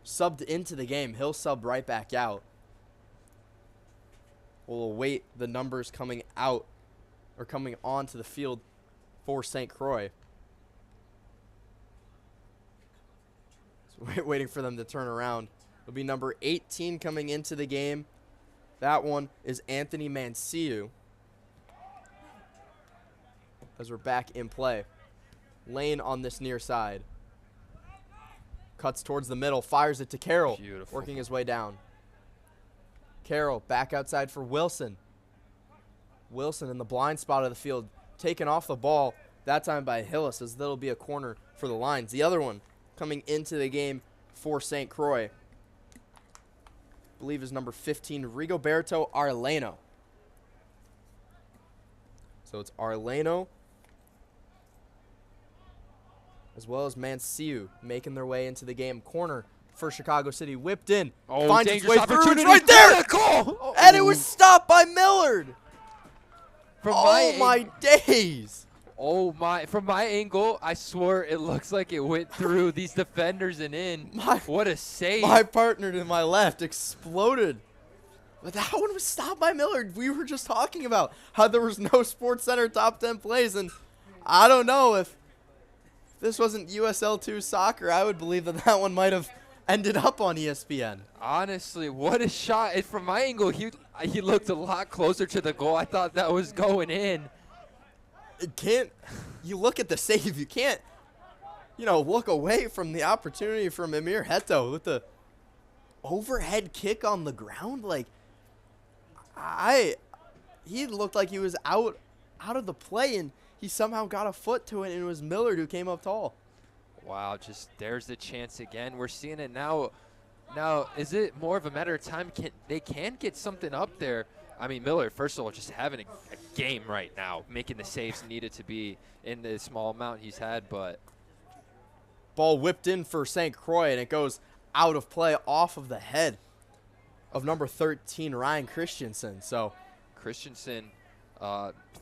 subbed into the game. He'll sub right back out. We'll await the numbers coming out or coming onto the field for St. Croix. So waiting for them to turn around. It'll be number 18 coming into the game. That one is Anthony Manciu. As we're back in play. Lane on this near side. Cuts towards the middle, fires it to Carroll. Beautiful. Working his way down. Carroll back outside for Wilson. Wilson in the blind spot of the field, taken off the ball, that time by Hillis, as that'll be a corner for the Lions. The other one coming into the game for St. Croix, I believe is number 15, Rigoberto Arleno. So it's Arleno as well as Manciu making their way into the game. Corner for Chicago City, whipped in, finds its way through, it's right there, goal! And it was stopped by Millard. From my days. Oh my! From my angle, I swear it looks like it went through these defenders and in. What a save! My partner to my left exploded. But that one was stopped by Millard. We were just talking about how there was no Sports Center top 10 plays, and I don't know if this wasn't USL2 soccer, I would believe that that one might have ended up on ESPN. Honestly, what a shot. And from my angle, he looked a lot closer to the goal. I thought that was going in. You look at the save, you can't, look away from the opportunity from Emir Heto with the overhead kick on the ground. Like, he looked like he was out of the play, and he somehow got a foot to it, and it was Millard who came up tall. Wow, there's the chance again. We're seeing it now. Now, is it more of a matter of time? They can get something up there. I mean, Millard, first of all, just having a game right now, making the saves needed to be in the small amount he's had, but. Ball whipped in for St. Croix, and it goes out of play off of the head of number 13, Ryan Christensen. So Christensen,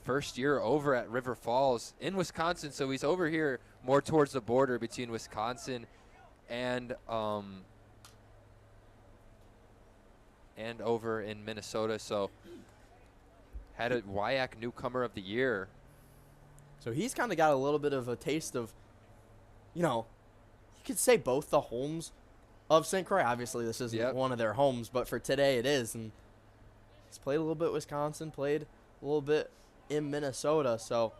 first year over at River Falls in Wisconsin, so he's over here more towards the border between Wisconsin and over in Minnesota. So had a WIAC Newcomer of the Year. So he's kind of got a little bit of a taste of, you could say both the homes of St. Croix. Obviously, this isn't one of their homes, but for today it is. And he's played a little bit Wisconsin, played a little bit in Minnesota. So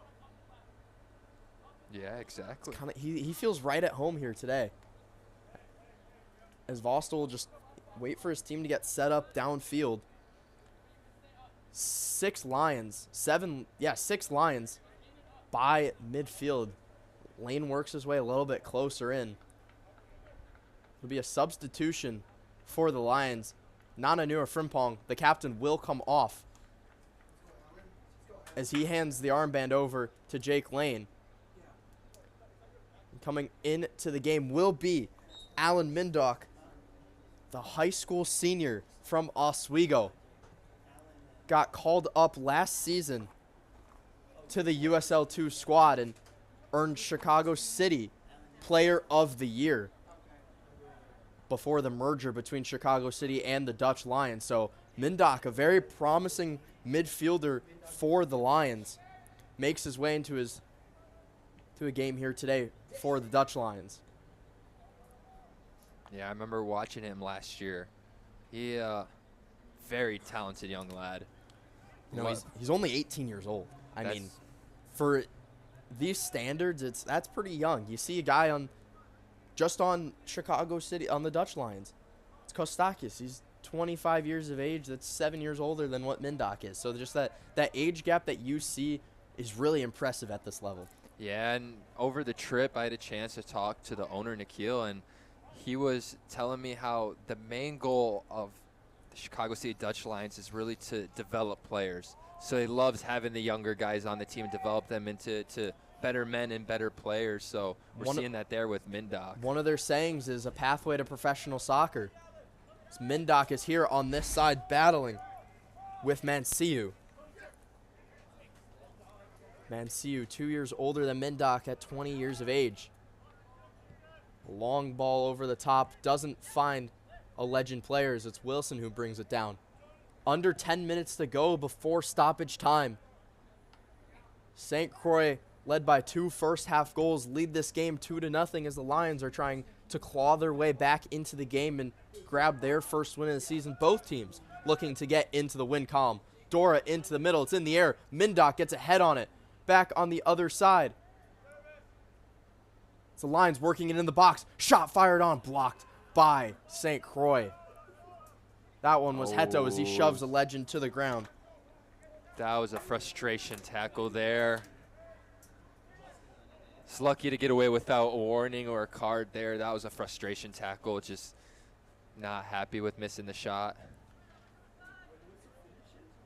yeah, exactly. He feels right at home here today. As Vostel will just wait for his team to get set up downfield. 6 Lions by midfield. Lane works his way a little bit closer in. It'll be a substitution for the Lions. Nananua Frimpong, the captain, will come off as he hands the armband over to Jake Lane. Coming into the game will be Alan Mindock, the high school senior from Oswego. Got called up last season to the USL2 squad and earned Chicago City Player of the Year before the merger between Chicago City and the Dutch Lions. So Mindock, a very promising midfielder for the Lions, makes his way into a game here today for the Dutch Lions. Yeah, I remember watching him last year. He very talented young lad. He's only 18 years old. I mean, for these standards, that's pretty young. You see a guy on Chicago City on the Dutch Lions. It's Kostakis. He's 25 years of age. That's 7 years older than what Mindock is. So just that age gap that you see is really impressive at this level. Yeah, and over the trip, I had a chance to talk to the owner, Nikhil, and he was telling me how the main goal of the Chicago City Dutch Lions is really to develop players. So he loves having the younger guys on the team and develop them into better men and better players. So we're seeing that there with Mindock. One of their sayings is a pathway to professional soccer. So Mindock is here on this side battling with Manciu. Manciu, 2 years older than Mindock at 20 years of age. Long ball over the top, doesn't find a legend player as it's Wilson who brings it down. Under 10 minutes to go before stoppage time. St. Croix, led by 2 first-half goals, lead this game 2-0 as the Lions are trying to claw their way back into the game and grab their first win of the season. Both teams looking to get into the win column. Dora into the middle. It's in the air. Mindock gets a head on it. Back on the other side. It's the Lions working it in the box. Shot fired on. Blocked by St. Croix. That one was Heto as he shoves a legend to the ground. That was a frustration tackle there. It's lucky to get away without a warning or a card there. That was a frustration tackle. Just not happy with missing the shot.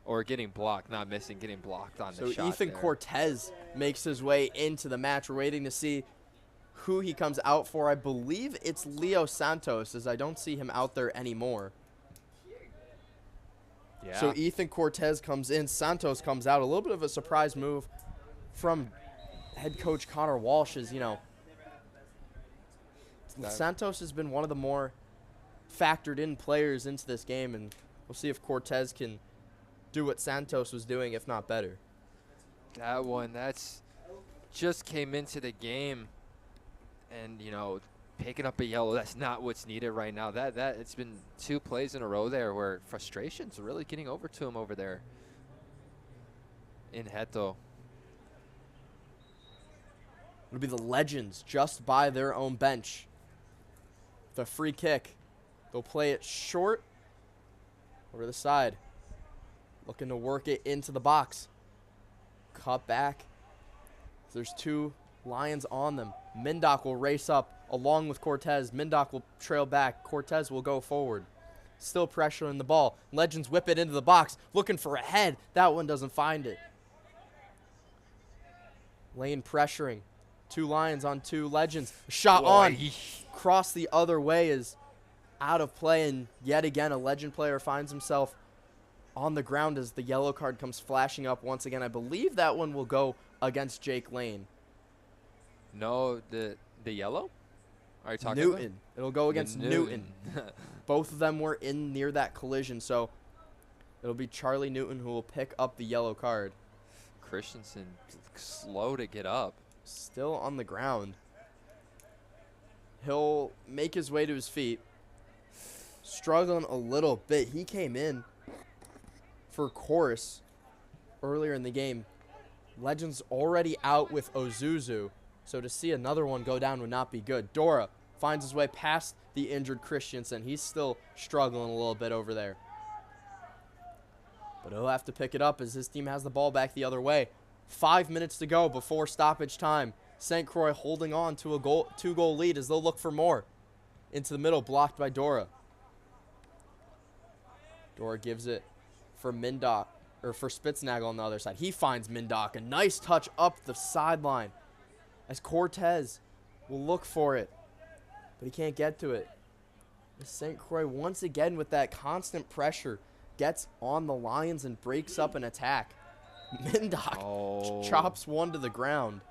or getting blocked, not missing, getting blocked on the So shot Ethan there. Cortez makes his way into the match. We're waiting to see who he comes out for. I believe it's Leo Santos, as I don't see him out there anymore. Yeah. So Ethan Cortez comes in. Santos comes out. A little bit of a surprise move from head coach Connor Walsh. Is, you know, Santos has been one of the more factored in players into this game, and we'll see if Cortez can do what Santos was doing, if not better. That one, that's just came into the game, and, you know, picking up a yellow, that's not what's needed right now. That it's been 2 plays in a row there where frustration's really getting over to him over there in Heto. It'll be the Legends just by their own bench. The free kick. They'll play it short over the side. Looking to work it into the box. Cut back. There's 2 Lions on them. Mindock will race up along with Cortez. Mindock will trail back. Cortez will go forward. Still pressuring the ball. Legends whip it into the box. Looking for a head. That one doesn't find it. Lane pressuring. 2 Lions on 2 Legends. Shot on. Cross the other way is out of play. And yet again, a Legend player finds himself on the ground as the yellow card comes flashing up once again. I believe that one will go against Jake Lane. No, the yellow? Are you talking Newton. about? It'll go against Newton. Both of them were in near that collision, so it'll be Charlie Newton who will pick up the yellow card. Christensen slow to get up. Still on the ground. He'll make his way to his feet. Struggling a little bit. He came in for Chorus earlier in the game. Legends already out with Ozuzu, so to see another one go down would not be good. Dora finds his way past the injured Christensen. He's still struggling a little bit over there. But he'll have to pick it up as his team has the ball back the other way. 5 minutes to go before stoppage time. St. Croix holding on to a 2-goal lead as they'll look for more. Into the middle, blocked by Dora. Dora gives it for Mindock, or for Spitznagel on the other side. He finds Mindock. A nice touch up the sideline as Cortez will look for it, but he can't get to it. St. Croix once again with that constant pressure gets on the Lions and breaks up an attack. Mindock chops one to the ground.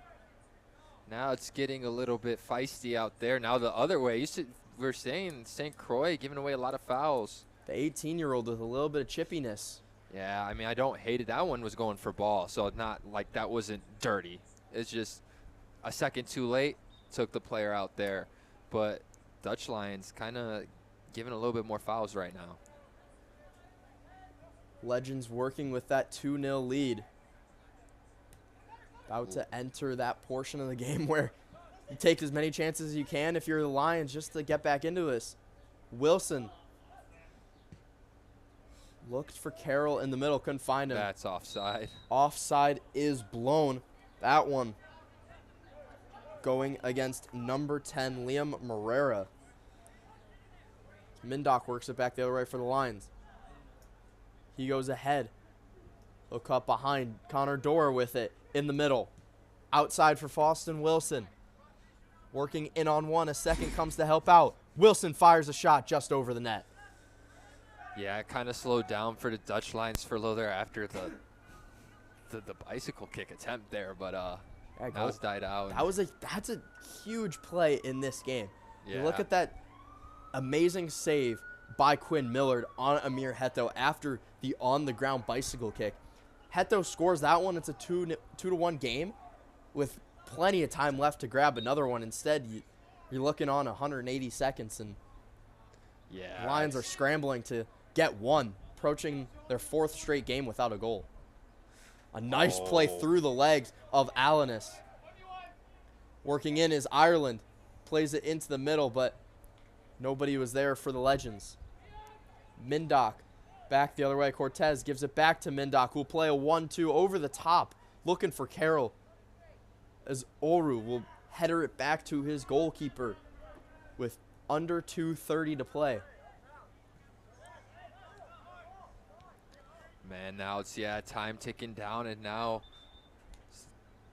Now it's getting a little bit feisty out there. Now the other way. We're saying St. Croix giving away a lot of fouls. The 18-year-old with a little bit of chippiness. Yeah, I mean, I don't hate it. That one was going for ball, so not like that wasn't dirty. It's just a second too late, took the player out there. But Dutch Lions kind of giving a little bit more fouls right now. Legends working with that 2-0 lead. About to enter that portion of the game where you take as many chances as you can if you're the Lions just to get back into this. Wilson looked for Carroll in the middle, couldn't find him. That's offside. Offside is blown. That one going against number 10, Liam Morera. Mindock works it back the other way for the Lions. He goes ahead. Look up behind. Connor Dora with it in the middle. Outside for Faustin Wilson. Working in on one. A second comes to help out. Wilson fires a shot just over the net. Yeah, it kind of slowed down for the Dutch Lions for a little there after the bicycle kick attempt there, but that was died out. That's a huge play in this game. Yeah. You look at that amazing save by Quinn Millard on Amir Heto after the on-the-ground bicycle kick. Heto scores that one. It's a 2-1 game with plenty of time left to grab another one. Instead, you're looking on 180 seconds, and yeah, Lions are scrambling to get one, approaching their 4th straight game without a goal. A nice play through the legs of Alanis. Working in is Ireland. Plays it into the middle, but nobody was there for the Legends. Mindock back the other way. Cortez gives it back to Mindock, who'll play a 1-2 over the top, looking for Carroll, as Oru will header it back to his goalkeeper with under 2:30 to play. man, now it's, yeah, time ticking down, and now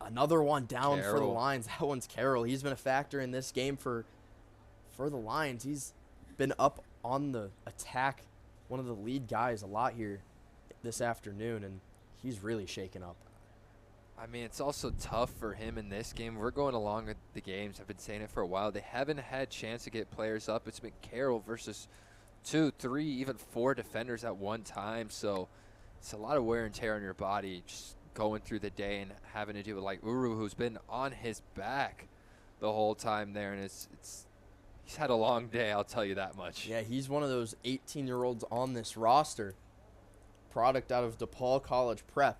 Another one down for the Carroll. Lions. That one's Carroll. He's been a factor in this game for the Lions. He's been up on the attack, one of the lead guys a lot here this afternoon, and he's really shaken up. I mean, it's also tough for him in this game. We're going along with the games. I've been saying it for a while. They haven't had chance to get players up. It's been Carroll versus 2, 3, even 4 defenders at one time. So it's a lot of wear and tear on your body just going through the day and having to deal with like Uru, who's been on his back the whole time there. And he's had a long day, I'll tell you that much. Yeah, he's one of those 18-year-olds on this roster, product out of DePaul College Prep.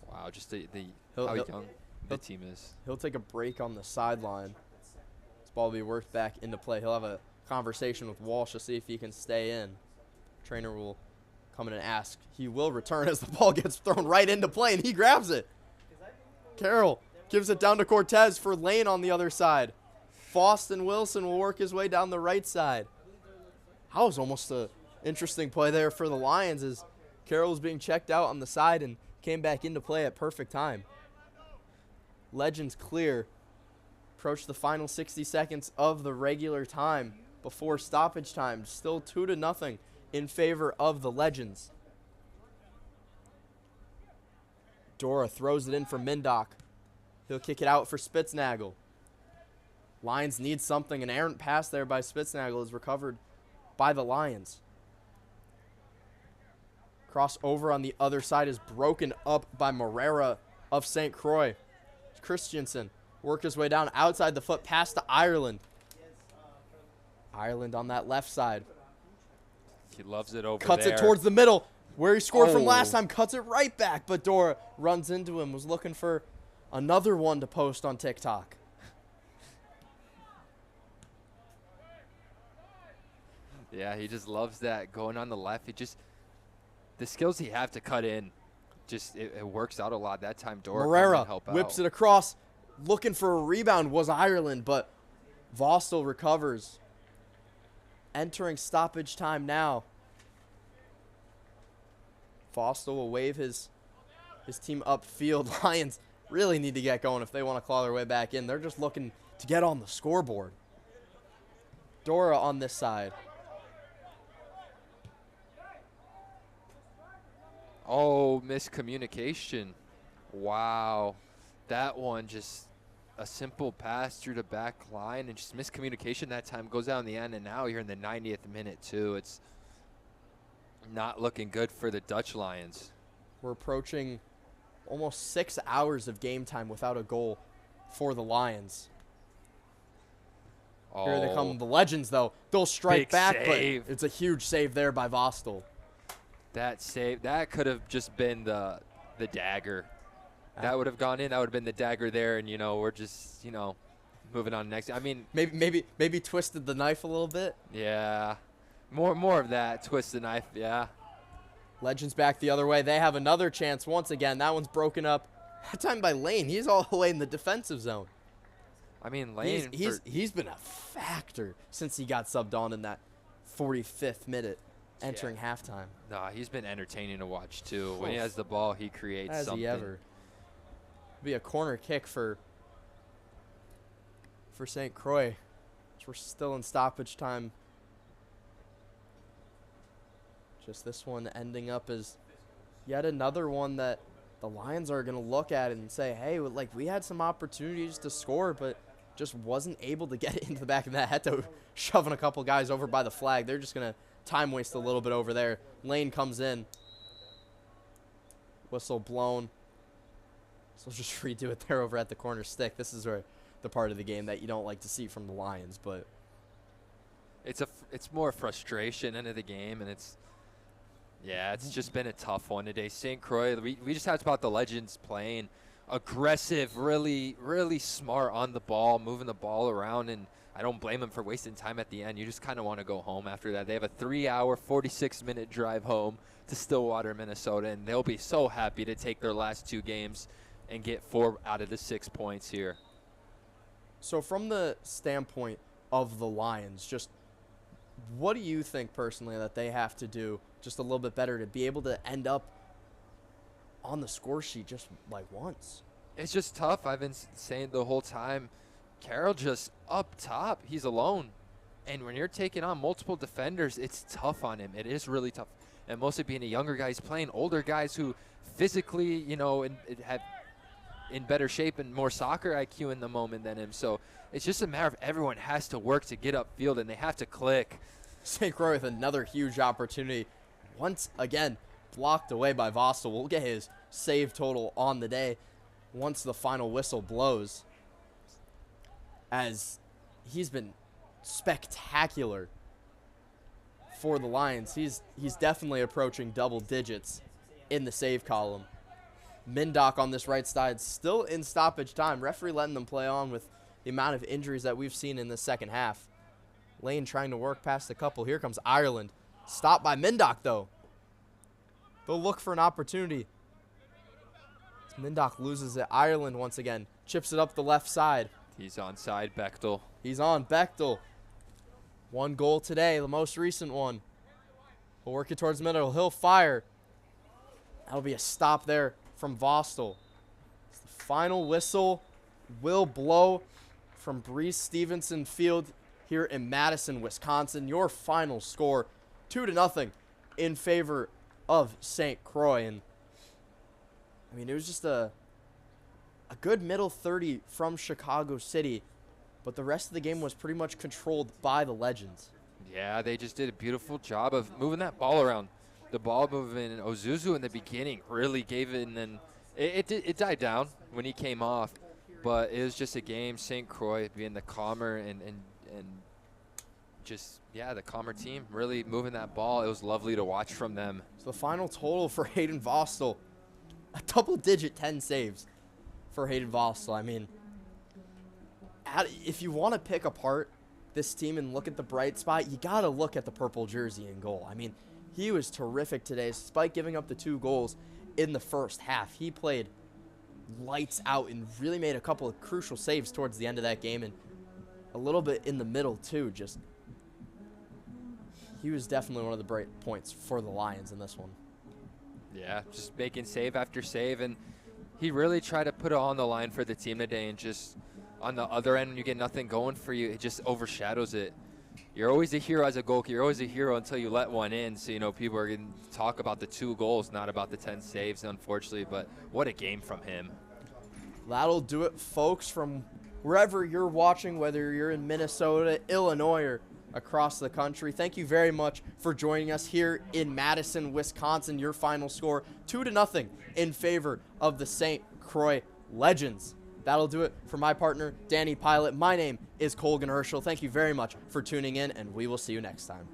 Wow, just He'll- how he'll- young the team is. He'll take a break on the sideline. This ball will be worked back into play. He'll have a conversation with Walsh to see if he can stay in. Trainer will come in and ask. He will return as the ball gets thrown right into play, and he grabs it. Carroll gives it down to Cortez for Lane on the other side. Boston Wilson will work his way down the right side. That was almost an interesting play there for the Lions as Carroll was being checked out on the side and came back into play at perfect time. Legends clear. Approach the final 60 seconds of the regular time before stoppage time. Still 2-0 in favor of the Legends. Dora throws it in for Mindock. He'll kick it out for Spitznagel. Lions need something. An errant pass there by Spitznagel is recovered by the Lions. Cross over on the other side is broken up by Morera of St. Croix. Christensen work his way down outside the foot pass to Ireland. Ireland on that left side. He loves it over Cuts there. it towards the middle where he scored from Oh. last time. Cuts it right back, but Dora runs into him. Was looking for another one to post on TikTok. Yeah, he just loves that going on the left. The skills he have to cut in, it works out a lot. That time Dora comes Morera and help whips out. it across. Looking for a rebound was Ireland, but Vostel recovers. Entering stoppage time now. Vostel will wave his team upfield. Lions really need to get going if they want to claw their way back in. They're just looking to get on the scoreboard. Dora on this side. Oh, miscommunication. Wow. That one, just a simple pass through the back line and just miscommunication that time. Goes out in the end, and now you're in the 90th minute, too. It's not looking good for the Dutch Lions. We're approaching almost 6 hours of game time without a goal for the Lions. Oh, Here they come, the Legends, though. They'll strike Big back, save. but it's a huge save there by Vostel. that save, that could have just been the dagger. That would have gone in. That would have been the dagger there, and, we're just, moving on next. I mean, Maybe twisted the knife a little bit. yeah. More of that. Twist the knife, yeah. Legends back the other way. They have another chance once again. That one's broken up. That time by Lane. He's all the way in the defensive zone. I mean, Lane, He's been a factor since he got subbed on in that 45th minute, entering halftime. he's been entertaining to watch, too. When he has the ball, he creates Has something. he ever? Be a corner kick for St. Croix. We're still in stoppage time. Just this one ending up as yet another one that the Lions are going to look at and say, hey, we had some opportunities to score, but just wasn't able to get it into the back of that. Had to shoving a couple guys over by the flag. They're just going to time waste a little bit over there. Lane comes in. Whistle blown. So just redo it there over at the corner stick. This is where the part of the game that you don't like to see from the Lions, but It's more frustration end of the game, and it's just been a tough one today. St. Croix, we just talked about the Legends playing aggressive, really, really smart on the ball, moving the ball around, and I don't blame them for wasting time at the end. You just kind of want to go home after that. They have a 3-hour, 46-minute drive home to Stillwater, Minnesota, and they'll be so happy to take their last 2 games and get 4 out of the 6 points here. So from the standpoint of the Lions, just What do you think personally that they have to do just a little bit better to be able to end up on the score sheet just like once? It's just tough. I've been saying the whole time, Carroll just up top, he's alone. And when you're taking on multiple defenders, it's tough on him. It is really tough. And mostly being a younger guy, he's playing older guys who physically, you know, have in better shape and more soccer IQ in the moment than him. So it's just a matter of everyone has to work to get upfield, and they have to click. St. Croix with another huge opportunity. Once again, blocked away by Vostel. We'll get his save total on the day once the final whistle blows, as he's been spectacular for the Lions. He's definitely approaching double digits in the save column. Mindock on this right side still in stoppage time. Referee letting them play on with the amount of injuries that we've seen in the second half. Lane trying to work past a couple. Here comes Ireland. Stopped by Mindock, though. They'll look for an opportunity. Mindock loses it. Ireland once again chips it up the left side. He's onside, Bechtel. He's on Bechtel. 1 goal today, the most recent one. He'll work it towards the middle. He'll fire. That'll be a stop there from Vostel. The final whistle will blow from Breese Stevenson Field here in Madison, Wisconsin. Your final score, 2-0 in favor of St. Croix. And I mean, it was just a good middle 30 from Chicago City, but the rest of the game was pretty much controlled by the Legends. Yeah, they just did a beautiful job of moving that ball around. The ball movement, Ozuzu in the beginning really gave it, and then it died down when he came off. But it was just a game, St. Croix being the calmer and just, yeah, the calmer team, really moving that ball. It was lovely to watch from them. So the final total for Hayden Vostel, a double-digit 10 saves for Hayden Vostel. I mean, if you want to pick apart this team and look at the bright spot, you got to look at the purple jersey in goal. I mean, he was terrific today, despite giving up the 2 goals in the first half. He played lights out and really made a couple of crucial saves towards the end of that game, and a little bit in the middle too. Just, he was definitely one of the bright points for the Lions in this one. Yeah, just making save after save, and he really tried to put it on the line for the team today, and just on the other end, when you get nothing going for you, it just overshadows it. You're always a hero as a goalkeeper. You're always a hero until you let one in. So, you know, people are going to talk about the 2 goals, not about the 10 saves, unfortunately. But what a game from him. That'll do it, folks, from wherever you're watching, whether you're in Minnesota, Illinois, or across the country. Thank you very much for joining us here in Madison, Wisconsin. Your final score, 2-0 in favor of the St. Croix Legends. That'll do it for my partner, Danny Pilot. My name is Colgan Herschel. Thank you very much for tuning in, and we will see you next time.